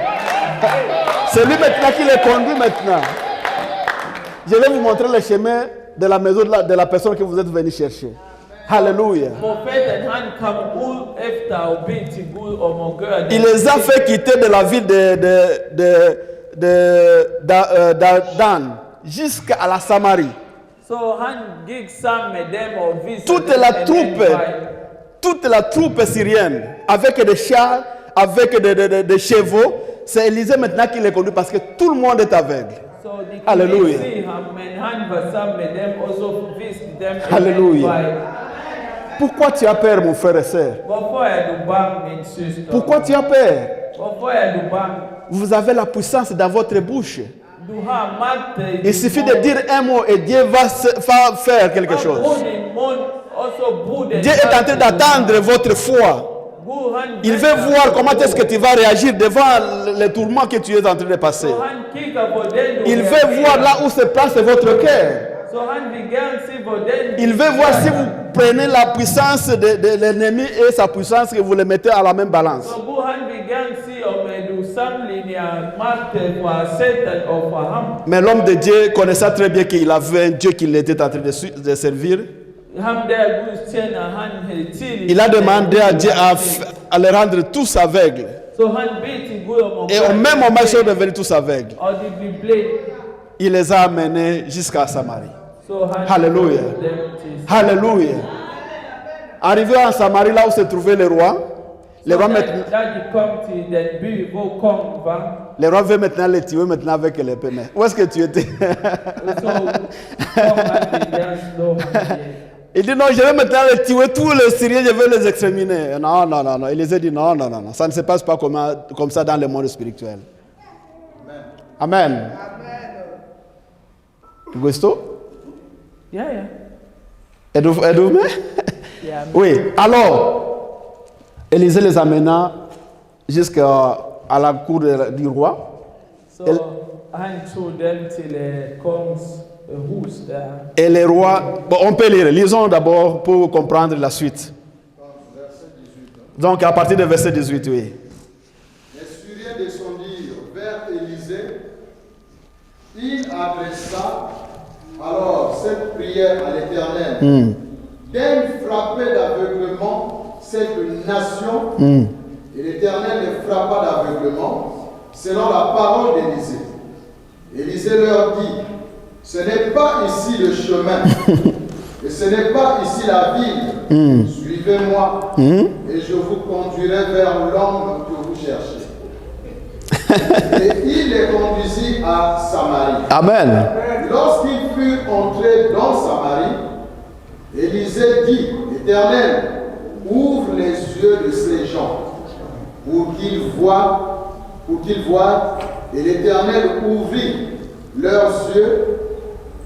C'est lui maintenant qui les conduit maintenant. Je vais vous montrer le chemin de la maison de la personne que vous êtes venu chercher. Alléluia. Il les a fait quitter de la ville d'Dan jusqu'à la Samarie. Toute la troupe syrienne, avec des chars, avec des chevaux, c'est Élisée maintenant qui les conduit parce que tout le monde est aveugle. Alléluia. Alléluia. Pourquoi tu as peur, mon frère et soeur? Hvorfor du bange, min søster? Pourquoi tu as peur? Hvorfor du bange? Vous avez la puissance dans votre bouche. Du har magt i Il suffit de dire un mot et Dieu va faire quelque chose. Brug din mund, og så brug den Dieu est en train d'attendre votre foi. Gud, han Il veut venter voir på comment tro. est-ce que tu vas réagir devant les tourments que tu es en train de passer. Så han kigger på den du Il veut reagerer. voir là où se place votre cœur. Så han vil gerne se hvordan Il veut voir si vous prenez la puissance de l'ennemi et sa puissance que vous les mettez à la même balance. Så Gud, han vil gerne se om du sammenligner magt fra Satan og fra ham. Mais l'homme de Dieu connaissait très bien qu'il avait un Dieu qu'il était en train de servir. Ham der Gud tjener, han havde tidligt. Il a demandé à Dieu à les rendre tous aveugles. Så han bed til Gud om at Et au même moment, ils sont devenus tous aveugles. og de blev blind. Il les a amenés jusqu'à Samarie. Så han Halleluja. førte dem til Alléluia. Arrivé en Samarie, là où se trouvait le roi maintenant, Da de kom til den by, hvor kongen var, le roi veut maintenant les tuer maintenant avec l'épée. Mais où est-ce que tu étais? så kom han til deres slå ham ihjel. Il dit non, je vais maintenant les tuer, tous les Syriens, je vais les exterminer. Non, non, non, non. Il les a dit non, non, non, non. Ça ne se passe pas comme ça dans le monde spirituel. Amen. Gusto? Ja, ja. Êtes-vous Ja, Oui. Alors, Élisée les amena jusqu'à la cour du roi. så han tog dem til kongens hus der. Et les rois, bon, on peut lire, lisons d'abord pour comprendre la suite. Donc à partir du verset 18, oui. Les Syriens descendirent vers Élisée. Il adressa alors cette prière à l'Éternel. D'elle frapper d'aveuglement cette nation. Et l'Éternel les frappa d'aveuglement selon la parole d'Élisée. Élisée leur dit, ce n'est pas ici le chemin, et ce n'est pas ici la ville. Suivez-moi, et je vous conduirai vers l'homme que vous cherchez. Et il les conduisit à Samarie. Amen. Lorsqu'ils furent entrés dans Samarie, Élisée dit, Éternel, ouvre les yeux de ces gens pour qu'ils voient, et l'Éternel ouvrit leurs yeux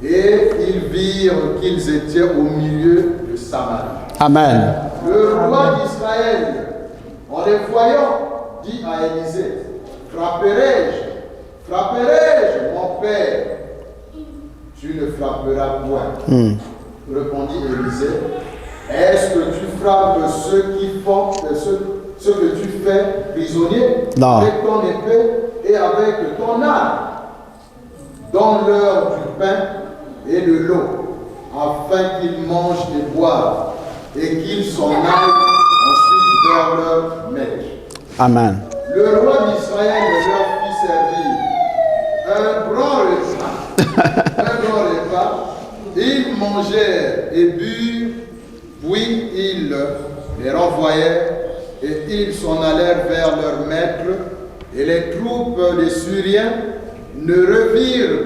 et ils virent qu'ils étaient au milieu de Samarie. Amen. Le roi d'Israël, en les voyant, dit à Élisée, frapperai-je, mon père? Tu ne frapperas point. Répondit Élisée, est-ce que tu frappes ceux qui font, ceux que tu fais prisonniers Non. avec ton épée et avec ton arme? Donne-leur du pain et de l'eau, afin qu'ils mangent et boivent, et qu'ils s'en aillent ensuite vers leur maître. Amen. Le roi d'Israël leur fit servir un grand repas. Ils mangèrent et burent, puis ils les renvoyèrent, et ils s'en allèrent vers leur maître, et les troupes des Syriens ne revirent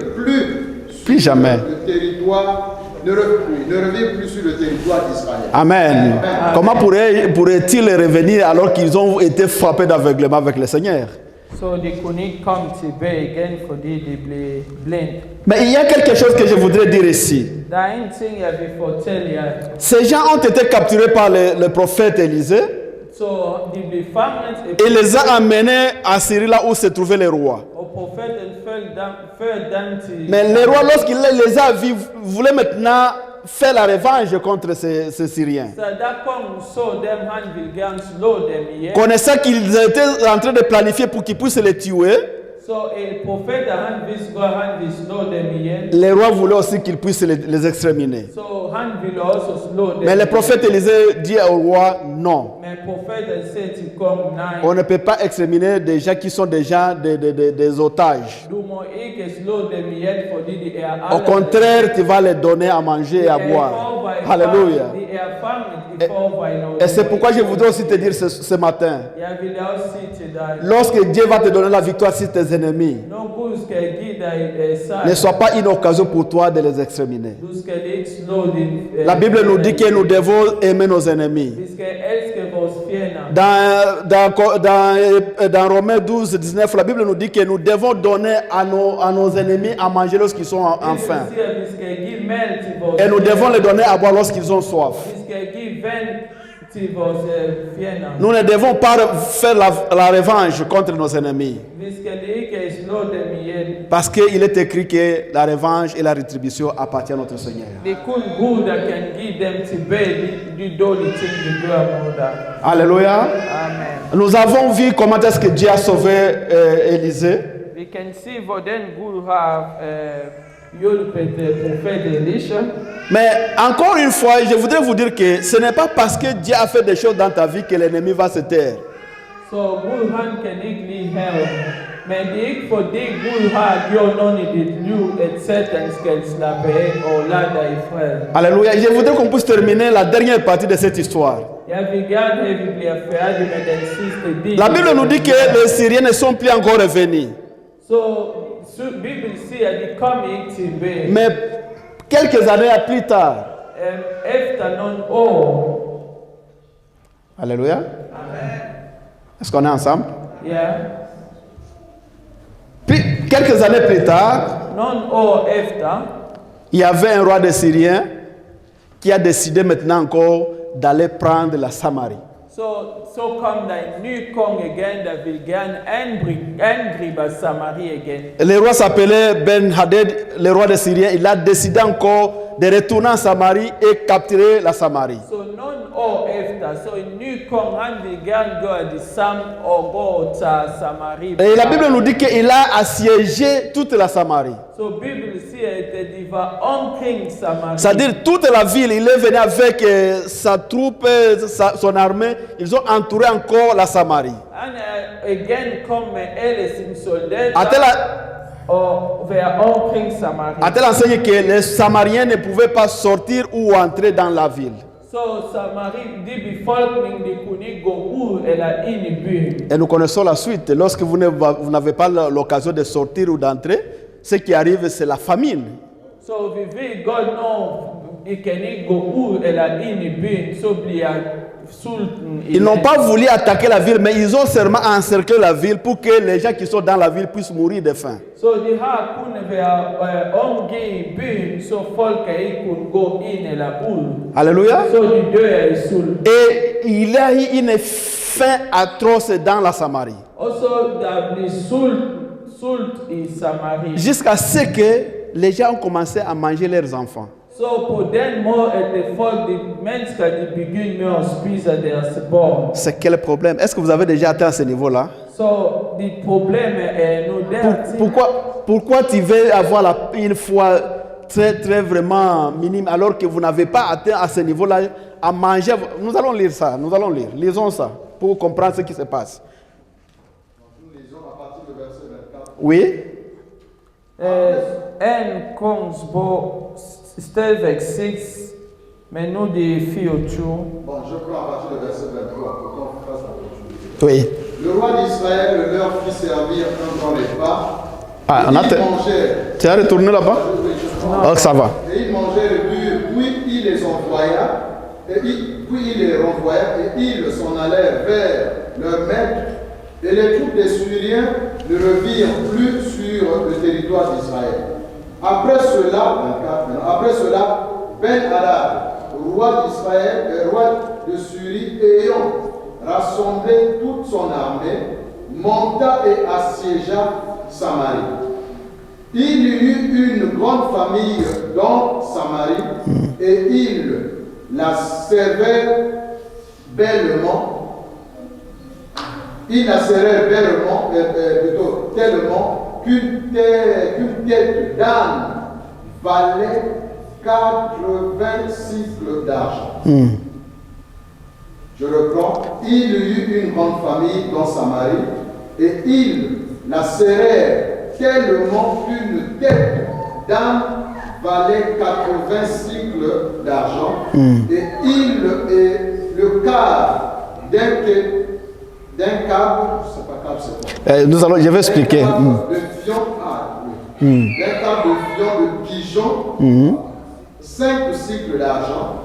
plus jamais. le territoire, ne revirent plus sur le territoire d'Israël. Amen. Comment pourraient-ils revenir alors qu'ils ont été frappés d'aveuglement avec le Seigneur? Så de kunne ikke komme tilbage igen, fordi de blev blind. Mais il y a quelque chose que je voudrais dire ici. Der er en ting, jeg vil fortælle jer. Ces gens ont été capturés par le prophète Élisée Så de blev fanget, et les a amenés à Syrie là où se trouvait le roi. og profeten førte dem til... Mais le roi, lorsqu'il les a vus, voulait maintenant faire la revanche contre ces Syriens. Så da kongen så dem, han ville gerne slå dem ihjel. Connaissant qu'ils étaient en train de planifier pour qu'ils puissent les tuer, Så profeten, han vidste godt, han ville slå dem ihjel. le roi voulait aussi qu'ils puissent les exterminer. Så han ville også slå dem Mais le prophète Élisée dit au roi non. Men profeten sagde til kongen, nej, On ne peut pas exterminer des gens qui sont déjà des otages. du må ikke slå dem ihjel, fordi de er Au alle... contraire, tu vas les donner à manger et à boire. Alléluia. De er fanget i forvejen. Et c'est pourquoi je voudrais aussi te dire ce matin, Jeg vil også sige til dig, lorsque Dieu va te donner la victoire sur tes ennemis, når Gud skal give dig ne sejr, soit pas une occasion pour toi de les exterminer. du skal ikke slå dine La Bible nous dit que nous devons aimer nos ennemis. Vi ska älska våra fiender. Dans Romains 12, 19, la Bible nous dit que nous devons donner à nos ennemis à manger lorsqu'ils sont en faim. Vi ska ge mel till våra Et nous devons les donner à boire lorsqu'ils ont soif. Vi ska ge vän till våra fiender. Nous ne devons pas faire la revanche contre nos ennemis. Vi ska inte slå dem igen. Parce qu'il est écrit que la revanche et la rétribution appartiennent à notre Seigneur. Det är kun Gud som kan ge dem tillbaka de dåliga ting de gör mot dem. Alléluia. Amen. Nous avons vu comment est-ce que Dieu a sauvé Élisée. Vi kan se hvordan Gud har hjulpet profeten Elisha. Mais encore une fois, je voudrais vous dire que ce n'est pas parce que Dieu a fait des choses dans ta vie que l'ennemi va se taire. Så Gud han kan ikke lide havet. Men det er ikke fordi Gud har gjort noget i dit liv, at Satan skal slappe af og lade dig i fred. Alléluia. Je voudrais qu'on puisse terminer la dernière partie de cette histoire. Jeg vil gerne have, at vi bliver færdige med den sidste del. La Bible nous dit que les Syriens ne sont plus encore revenus. Så Bibelen siger, at de kom ikke tilbage. Mais quelques années plus tard. Efter nogle år. Alléluia. Est-ce qu'on est ensemble? Ja. Puis, quelques années plus tard, Nogle år efter. Il y avait un roi des Syriens qui a décidé maintenant encore d'aller prendre la Samarie. Så kom der en ny konge igen, der ville gerne angribe Samarie igen. Le roi s'appelait Ben-Hadad, le roi des Syriens. Il a décidé encore de retourner en Samarie et capturer la Samarie. Så nogle år efter, så en ny konge, han ville gerne gøre det samme og gå og tage Samarie. Et la Bible nous dit qu'il a assiégé toute la Samarie. Så Bibelen siger, at de var omkring Samarie. C'est-à-dire toute la ville, il est venu avec sa troupe, son armée. Ils ont entouré encore la Samarie. Han igen kom med alle sine soldater og være omkring Samarie. A-t-elle enseigné que les Samariens ne pouvaient pas sortir ou entrer dans la ville? Så Samarie, de befolkningen, de kunne ikke gå ud eller ind i byen. Et nous connaissons la suite. Lorsque vous n'avez pas l'occasion de sortir ou d'entrer, ce qui arrive, c'est la famine. Så vi ved godt, når I kan ikke gå ud eller ind i byen, så bliver sulten. Ils n'ont pas voulu attaquer la ville, mais ils ont seulement encerclé la ville pour que les gens qui sont dans la ville puissent mourir de faim. Så de har kunnet være omgivet byen, så folk kan ikke kunne gå ind eller ud. Alléluia. Så de dør i sult. Et il y a eu une faim atroce dans la Samarie. Og så der blev sult i Samarie. Jusqu'à ce que les gens ont commencé à manger leurs enfants. Så på den måde, at folk, de mennesker, de begyndte med at spise deres børn. C'est quel problème? Est-ce que vous avez déjà atteint ce niveau-là? Så de problemer er nu dertil. Pourquoi tu veux avoir une foi très vraiment minime alors que vous n'avez pas atteint à ce niveau-là à manger? Nous allons lire ça, lisons ça pour comprendre ce qui se passe. Nous lisons à partir du verset 24. Oui. En Kongsbog, stadigvæk 6, men nu det er 24. Bon, je prends à partir du verset 23 pour qu'on fasse la continuité. Oui. Le roi d'Israël leur fit servir un grand repas. Ah, tu as retourné là-bas? Oh, ça va. Et ils mangeaient le but, puis il les envoya, puis il les renvoya, et ils s'en allèrent vers leur maître. Et les troupes des Syriens ne revirent plus sur le territoire d'Israël. Après cela, Ben-Hadad, roi d'Israël, roi de Syrie, ayant rassemblé toute son armée, monta et assiégea Samarie. Il y eut une grande famille dans Samarie, et ils la servaient bellement. Ils la servaient bellement, tellement qu'une tête d'âne valait 80 cycles d'argent. Je reprends. Il y eut une grande famille dans Samarie, et ils la serrèrent tellement qu'une tête d'âne valait 80 cycles d'argent, et le quart d'un câble, c'est pas câble, c'est quoi? Je vais expliquer. D'un câble de fion de pigeon 5 cycles d'argent.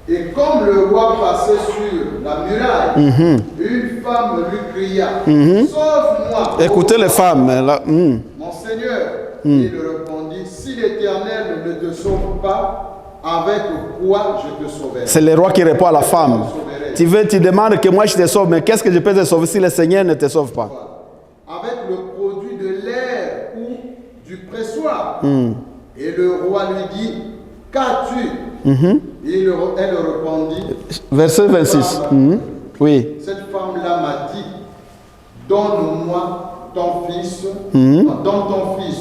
Et comme le roi passait sur la muraille, une femme lui cria, sauve-moi. Écoutez les femmes. Là, Mon Seigneur, il répondit, si l'Éternel ne te sauve pas, avec quoi je te sauverai? C'est le roi qui répond à la femme. Tu demandes que moi je te sauve, mais qu'est-ce que je peux te sauver si le Seigneur ne te sauve pas? Avec le produit de l'air ou du pressoir. Et le roi lui dit, qu'as-tu? Elle répondit, verset 26. Oui. Cette femme-là m'a dit, donne-moi ton fils, donne ton fils,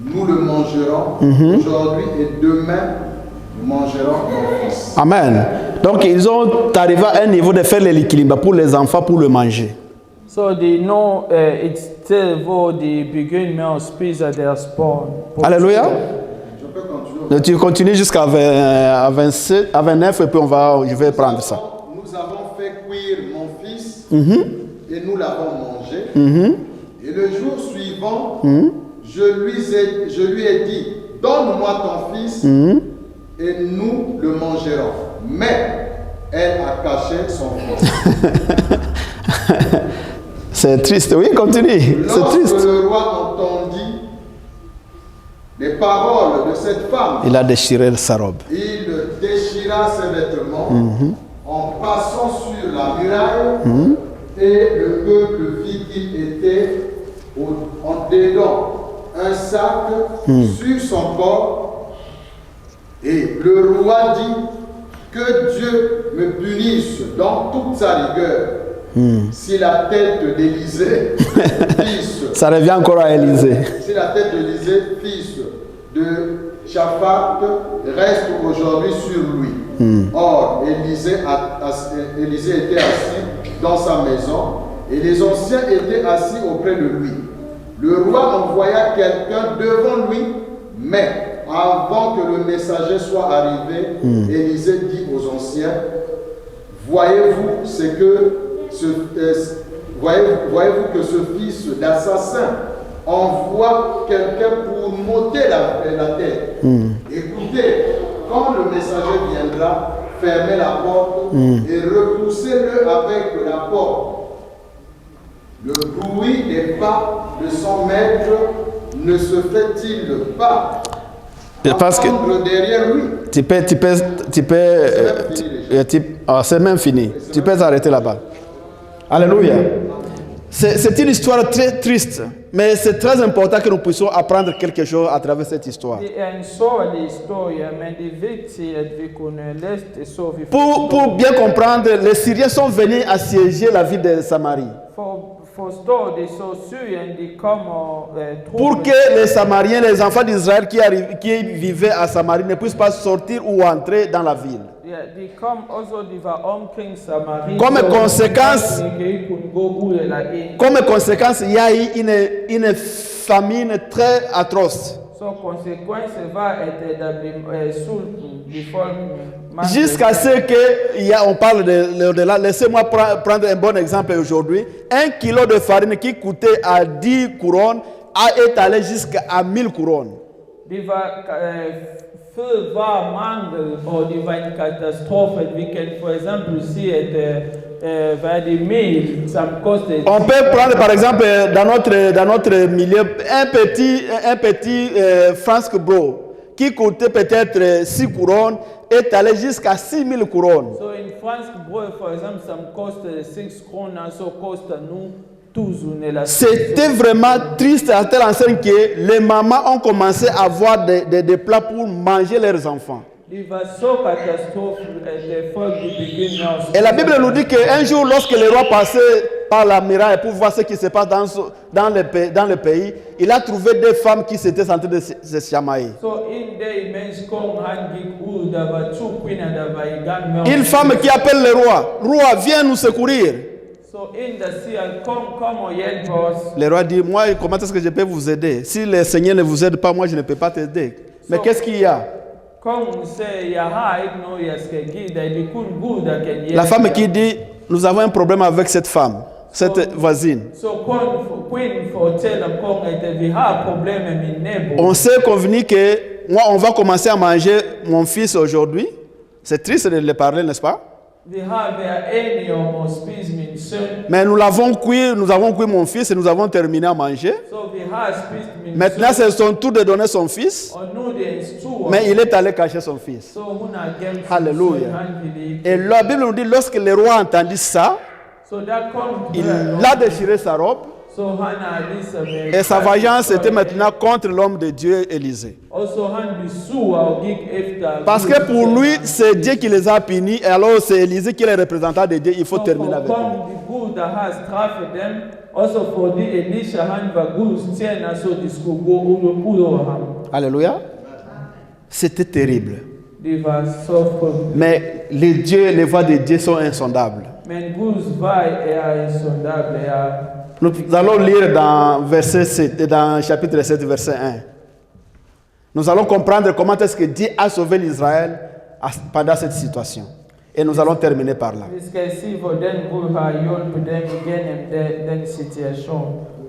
nous le mangerons aujourd'hui et demain, nous mangerons ton fils. Amen. Donc ils ont arrivé à un niveau de faire l'équilibre pour les enfants, pour le manger. So they know it's still hvor de begynder med at spise deres børn. Alléluia. Je peux continuer. Donc, tu continues jusqu'à 27, à 29 et puis je vais prendre ça. Nous avons fait cuire mon fils et nous l'avons mangé. Et le jour suivant, je lui ai dit, donne-moi ton fils et nous le mangerons. Mais elle a caché son fils. C'est triste, oui, continue. C'est triste. Lorsque le roi entendit les paroles de cette femme, Il a déchiré sa robe. il déchira ses vêtements en passant sur la muraille et le peuple vit qu'il était en dedans un sac sur son corps. Et le roi dit que Dieu me punisse dans toute sa rigueur si la tête d'Élisée, fils, Ça revient encore à Élisée. si la tête d'Élisée, fils de Shaphat, reste aujourd'hui sur lui. Or, Élisée était assis dans sa maison et les anciens étaient assis auprès de lui. Le roi envoya quelqu'un devant lui, mais avant que le messager soit arrivé, Élisée dit aux anciens, voyez-vous que ce fils d'assassin envoie quelqu'un pour m'ôter la tête. Écoutez, quand le messager viendra, fermez la porte et repoussez-le avec la porte. Le bruit des pas de son maître ne se fait-il pas Parce que entendre derrière lui? C'est même fini. Tu peux arrêter là-bas. Alléluia. C'est une histoire très triste, mais c'est très important que nous puissions apprendre quelque chose à travers cette histoire. Det er en sorglig historie, men det er vigtigt, at vi kunne læse det, så vi Pour bien comprendre, les Syriens sont venus assiéger la ville de Samarie. forstår det, så Syrien, de kommer Pour que les Samariens, les enfants d'Israël qui vivaient à Samarie ne puissent pas sortir ou entrer dans la ville. Ja, de kom også, de var omkring Samarie. Comme så conséquence- de kan ikke kunne gå ud eller ind. Comme conséquence, il y a eu une famine très atroce. Så konsekvensen var, at der blev sulten befolkningen. Jusqu'à ce que, on parle de là, laissez-moi prendre un bon exemple aujourd'hui. 1 kilo de farine qui coûtait à 10 couronnes est allé jusqu'à 1000 couronnes. Det var fødevaremangel, og det var en katastrofe. Vi kan for eksempel sige, at hvad er det mel, som kostede... On peut prendre par exemple dans notre milieu un petit franc brot qui coûtait peut-être 6 couronnes est allé jusqu'à 6000 couronnes. Så en fransk brød for eksempel, som kostede 6 kroner, så koster nu 1000 eller... C'était vraiment triste à telle enseigne que les mamans ont commencé à avoir des plats pour manger leurs enfants. Det var så katastrofe, at folk begyndte at... Et la Bible nous dit qu'un jour, lorsque le roi passait par la muraille pour voir ce qui se passe dans le pays, il a trouvé des femmes qui s'étaient en train de se chamailler. Så en dag, mens kongen han gik ud, der var 2 kvinder, der var i gang med... Une femme qui appelle le roi, roi, viens nous secourir. Så en, der siger, kom og hjælp os. Le roi dit, moi, comment est-ce que je peux vous aider? Si le Seigneur ne vous aide pas, moi, je ne peux pas t'aider. Mais qu'est-ce qu'il y a? Kongen sagde, jeg har ikke noget, jeg skal give dig. Det er kun Gud, der kan hjælpe La femme dig. qui dit, nous avons un problème avec cette femme, cette voisine. Så kvinden fortæller kongen, at vi har et problem med min nabo. On s'est convenu que moi, on va commencer à manger mon fils aujourd'hui. C'est triste de le parler, n'est-ce pas? Vi har hver enig om at spise min søn. Mais nous avons cuit mon fils et nous avons terminé à manger. Så vi har spist min Maintenant, søn. c'est son tour de donner son fils. Og nu er det ens tur. Mais il est allé cacher son fils. Så hun har gemt sin Alléluia. søn. Han ville ikke. Et la Bible nous dit, lorsque le roi a entendu ça, Så der kom il a déchiré sa robe. Så han har ligesom Et sa vengeance était maintenant contre l'homme de Dieu, Élisée. Og så han blev sur og gik efter Parce que pour lui, c'est Dieu qui les a punis. Et alors, c'est Élisée qui est le représentant de Dieu. Il faut terminer avec lui. kom de Gud, der har straffet dem. Og så fordi Elisha han var Guds tjener, så de skulle gå ud over ham. Alléluia. C'était terrible. Det var så frygteligt. Mais les voies de Dieu sont insondables. Men Guds vej er insondabel. Nous allons lire dans chapitre 7, verset 1. Nous allons comprendre comment est-ce que Dieu a sauvé l'Israël pendant cette situation. Et nous allons terminer par là. Vi skal se, hvordan Gud har hjulpet dem igennem den situation.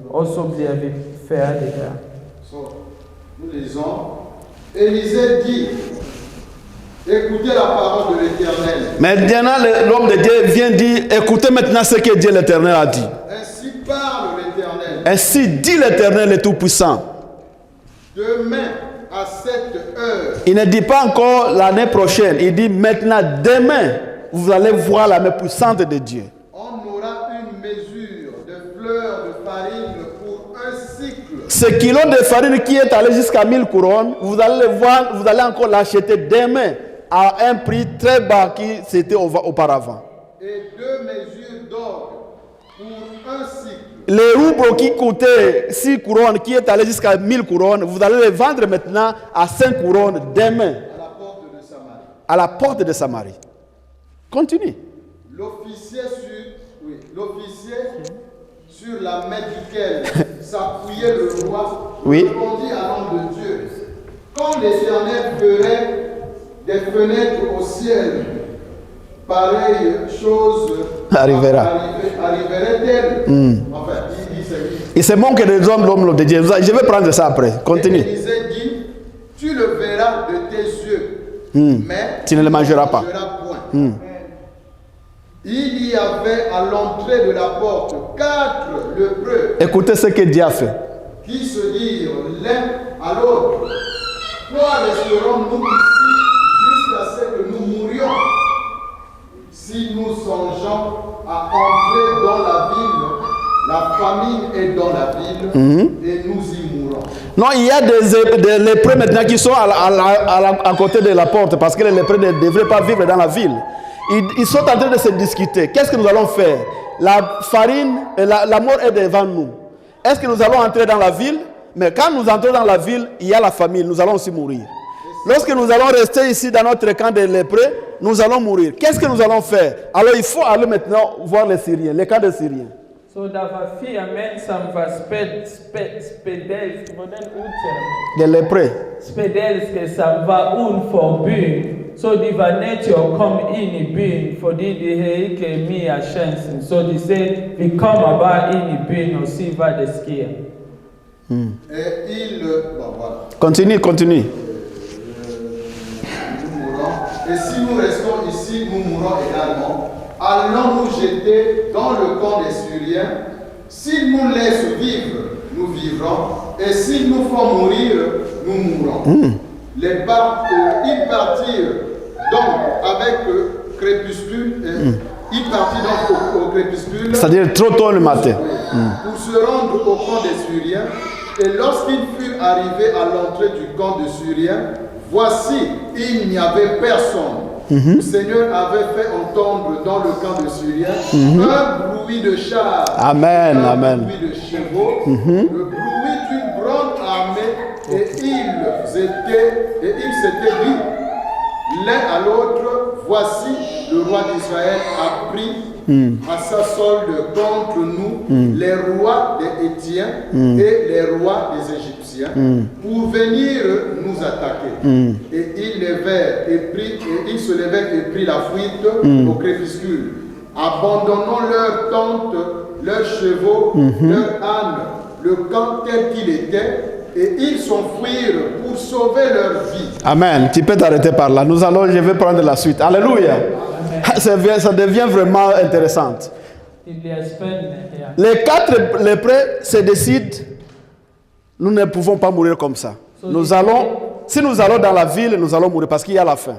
Og så bliver vi færdige her. So, nous lisons. Élisée dit, écoutez la parole de l'Éternel. Maintenant, l'homme de Dieu vient dire, écoutez maintenant ce que Dieu l'Éternel a dit. Ainsi parle l'Éternel. Ainsi dit l'Éternel le Tout-Puissant. Demain, à cette heure, Il ne dit pas encore l'année prochaine, il dit maintenant, demain, vous allez voir la main puissante de Dieu. on aura une mesure de fleurs de farine pour un cycle. Ce kilo de farine qui est allé jusqu'à 1000 couronnes, vous allez le voir, vous allez encore l'acheter demain à un prix très bas qui c'était auparavant. Et 2 mesures d'or pour un cycle. Les roubles qui coûtaient 6 couronnes, qui est allé jusqu'à 1000 couronnes, vous allez les vendre maintenant à 5 couronnes demain À la porte de Samarie. à la porte de Samarie. Continue. L'officier sur la main duquel s'appuyait le roi Oui. répondit à l'homme de Dieu. Quand l'Éternel ferait des fenêtres au ciel, pareille chose arriverait-elle? Enfin, Il se manque des hommes, l'homme de Dieu. Je vais prendre ça après. Continue. Élisée dit, tu le verras de tes yeux, mais Tu ne le mangeras pas. point. Il y avait à l'entrée de la porte 4 lépreux Écoutez ce que Dieu a fait. qui se dirent l'un à l'autre, quoi resterons-nous ici jusqu'à ce que nous mourions? Si nous songeons à entrer dans la ville, la famine est dans la ville et nous y mourrons. Non, il y a des lépreux maintenant qui sont à côté de la porte parce que les lépreux ne devraient pas vivre dans la ville. Ils sont en train de se discuter. Qu'est-ce que nous allons faire? La farine, la mort est devant nous. Est-ce que nous allons entrer dans la ville? Mais quand nous entrons dans la ville, il y a la famine. Nous allons aussi mourir. Lorsque nous allons rester ici dans notre camp de lépreux, nous allons mourir. Qu'est-ce que nous allons faire? Alors il faut aller maintenant voir les Syriens, les camps des Syriens. Så der var 4 mænd, som var spedalske, hvordan udtaler Les lépreux. spedalske, som var uden for byen. Så de var nødt til at komme ind i byen, fordi de havde ikke mere chancen. Så de sagde, vi kommer bare ind i byen og ser, hvad der sker. Et voilà. Continue. Nous mourrons. Et si nous restons ici, nous mourrons également. Allons nous jeter dans le camp des Syriens. S'ils nous laissent vivre, nous vivrons. Et s'ils nous font mourir, nous mourrons. Ils partirent donc avec crépuscule. Ils partirent donc au crépuscule. C'est-à-dire trop tôt le matin. Pour se rendre au camp des Syriens. Et lorsqu'ils furent arrivés à l'entrée du camp des Syriens, voici, il n'y avait personne. Le Seigneur avait fait entendre dans le camp des Syriens un bruit de chars, Amen, un amen. bruit de chevaux, le bruit d'une grande armée, et ils s'étaient dit l'un à l'autre, voici, le roi d'Israël a pris à sa solde contre nous les rois des Hétiens et les rois des Égyptiens pour venir nous attaquer. Et ils se levèrent et prirent la fuite au crépuscule, abandonnant leurs tentes, leurs chevaux, leurs ânes, le camp tel qu'il était, et ils s'enfuirent pour sauver leur vie. Amen. Tu peux t'arrêter par là. Je vais prendre la suite. Alléluia. Ça devient vraiment intéressant. Les 4 lépreux se décident, nous ne pouvons pas mourir comme ça. Si nous allons dans la ville, nous allons mourir parce qu'il y a la faim.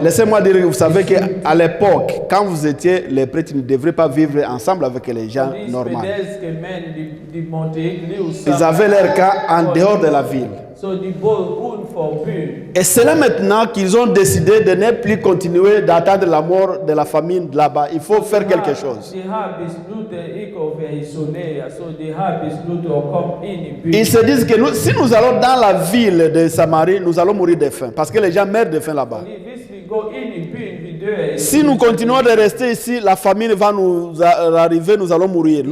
Laissez-moi dire, vous savez qu'à l'époque, quand vous étiez lépreux, tu ne devrais pas vivre ensemble avec les gens normaux. Ils avaient leur cas en dehors de la ville. Et c'est là maintenant qu'ils ont décidé de ne plus continuer d'attendre la mort de la famine là-bas. Il faut faire quelque chose. Ils se disent que si nous allons dans la ville de Samarie, nous allons mourir de faim. Parce que les gens meurent de faim là-bas. Si nous continuons de rester ici, la famine va nous arriver, nous allons mourir.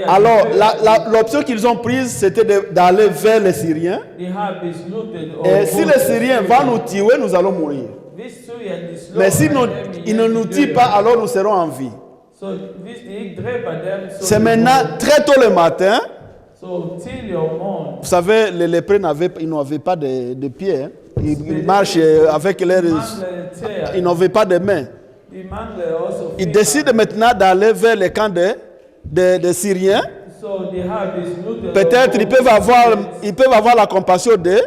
Alors, l'option qu'ils ont prise, c'était d'aller vers les Syriens. Et si les Syriens vont nous tuer, nous allons mourir. Mais si ils ne nous tuent pas, alors nous serons en vie. C'est maintenant très tôt le matin. Vous savez, les lépreux n'avaient pas de pieds. Hein. Ils marchent avec leurs... Ils n'avaient pas de mains. Ils décident maintenant d'aller vers les camps des Syriens. Peut-être ils peuvent avoir la compassion d'eux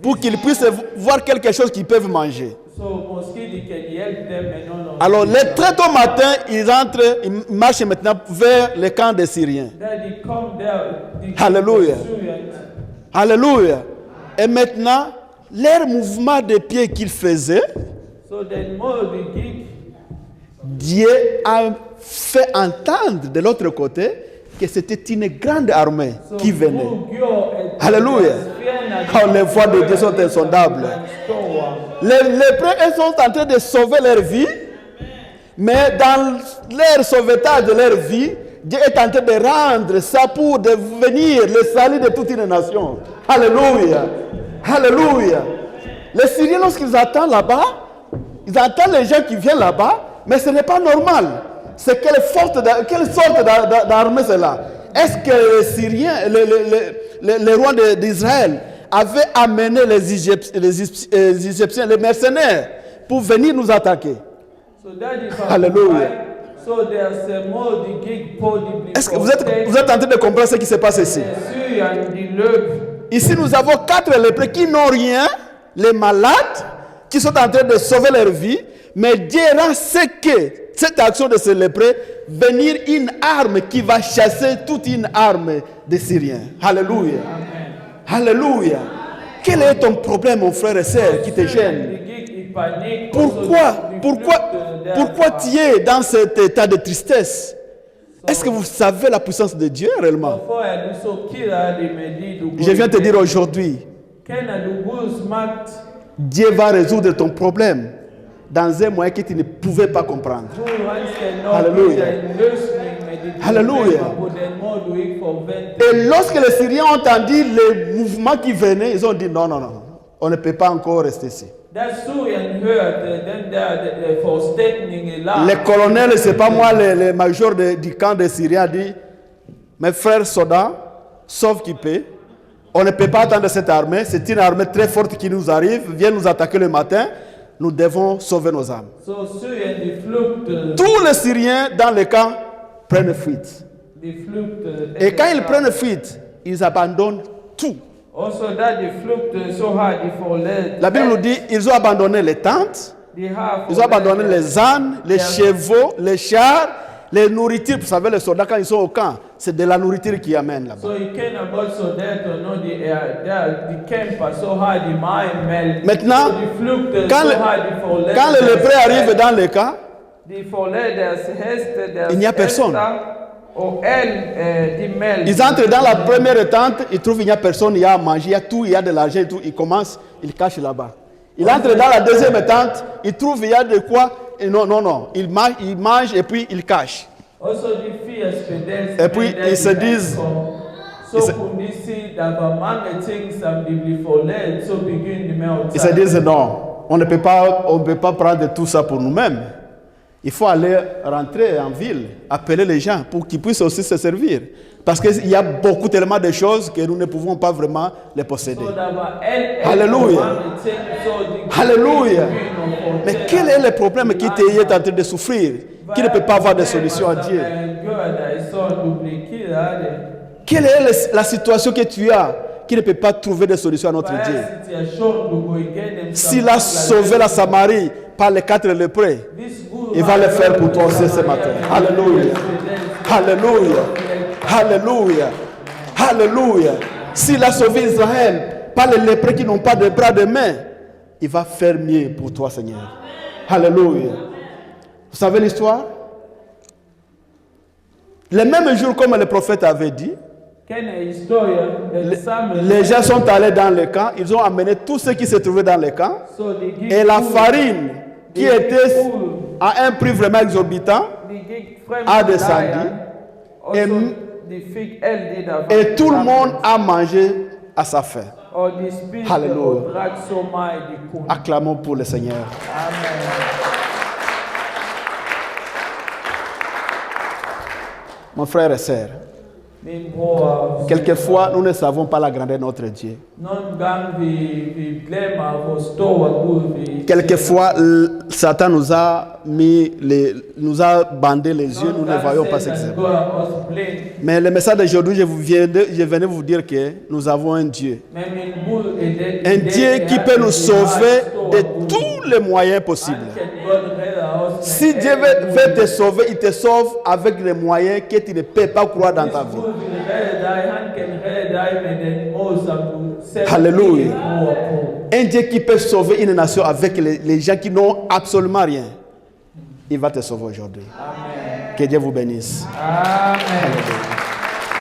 pour qu'ils puissent voir quelque chose qu'ils peuvent manger. Alors, très tôt matin, ils marchent maintenant vers les camps des Syriens. Alléluia. Alléluia. Et maintenant, leur mouvement de pieds qu'ils faisaient, Dieu a fait entendre de l'autre côté que c'était une grande armée qui venait. Alléluia. Oh, les voix de Dieu sont insondables. Les lépreux, ils sont en train de sauver leur vie, mais dans leur sauvetage de leur vie, Dieu est en train de rendre ça pour devenir le salut de toute une nation. Alléluia. Alléluia. Les Syriens, lorsqu'ils attendent là-bas, ils attendent les gens qui viennent là-bas, mais ce n'est pas normal. C'est quelle sorte d'armée c'est là? Est-ce que les Syriens, les rois d'Israël, avaient amené les Égyptiens, les mercenaires, pour venir nous attaquer? Alléluia. Est-ce que vous êtes en train de comprendre ce qui se passe ici? Ici, nous avons 4 lépreux qui n'ont rien, les malades, qui sont en train de sauver leur vie, mais Dieu rend cette action de ces lépreux venir une arme qui va chasser toute une arme des Syriens. Alléluia. Amen. Alléluia. Quel est ton problème, mon frère et sœur, qui te gêne? Pourquoi tu es dans cet état de tristesse? Est-ce que vous savez la puissance de Dieu réellement? Je viens te dire aujourd'hui, Dieu va résoudre ton problème dans un moyen que tu ne pouvais pas comprendre. Alléluia. Alléluia. Et lorsque les Syriens ont entendu les mouvements qui venaient, ils ont dit non, on ne peut pas encore rester ici. Les colonels, c'est pas moi, les majors du camp des Syriens, dit mes frères soldats, sauf qui peut, on ne peut pas attendre cette armée, c'est une armée très forte qui nous arrive, vient nous attaquer le matin, nous devons sauver nos âmes. Tous les Syriens dans le camp prennent fuite. Et quand ils prennent fuite, ils abandonnent tout. La Bible nous dit ils ont abandonné les tentes, ils ont abandonné les ânes, les chevaux, les chars, les nourritures. Vous savez, les soldats, quand ils sont au camp, c'est de la nourriture qui amènent là-bas. Maintenant, quand les lépreux arrivent dans le camp, il n'y a personne. Ils entrent dans la première tente, ils trouvent qu'il n'y a personne, il y a à manger, il y a tout, il y a de l'argent et tout. Ils commencent, ils cachent là-bas. Ils entrent dans la deuxième tente, ils trouvent qu'il y a de quoi. Et non. Ils mangent et puis ils cachent. Et puis ils se disent. Ils se disent non, on ne peut pas prendre tout ça pour nous-mêmes. Il faut aller rentrer en ville, appeler les gens pour qu'ils puissent aussi se servir. Parce qu'il y a tellement de choses que nous ne pouvons pas vraiment les posséder. Alléluia. Alléluia. Mais quel est le problème qui est en train de souffrir, qui ne peut pas avoir de solution à Dieu? Quelle est la situation que tu as qui ne peut pas trouver de solution à notre Dieu? S'il a sauvé la Samarie par les 4 lépreux, il va le faire pour toi aussi ce matin. Alléluia. Alléluia. Alléluia. Alléluia. S'il a sauvé Israël par les lépreux qui n'ont pas de bras de main, il va faire mieux pour toi, Seigneur. Alléluia. Vous savez l'histoire? Le même jour, comme le prophète avait dit, les gens sont allés dans le camp, ils ont amené tous ceux qui se trouvaient dans le camp, et la farine qui était à un prix vraiment exorbitant a descendu, et tout le monde a mangé à sa faim. Alléluia. Acclamons pour le Seigneur. Mon frère et sœur, quelquefois, nous ne savons pas la grandeur de notre Dieu. Quelquefois, Satan nous a bandé les yeux, nous ne voyons pas ce que c'est. Mais le message d'aujourd'hui, je venais vous dire que nous avons un Dieu. Un Dieu qui peut nous sauver de tous les moyens possibles. Si Dieu veut te sauver, il te sauve avec les moyens que tu ne peux pas croire dans ta vie. Alléluia. Un Dieu qui peut sauver une nation avec les gens qui n'ont absolument rien. Il va te sauver aujourd'hui. Que Dieu vous bénisse. Amen.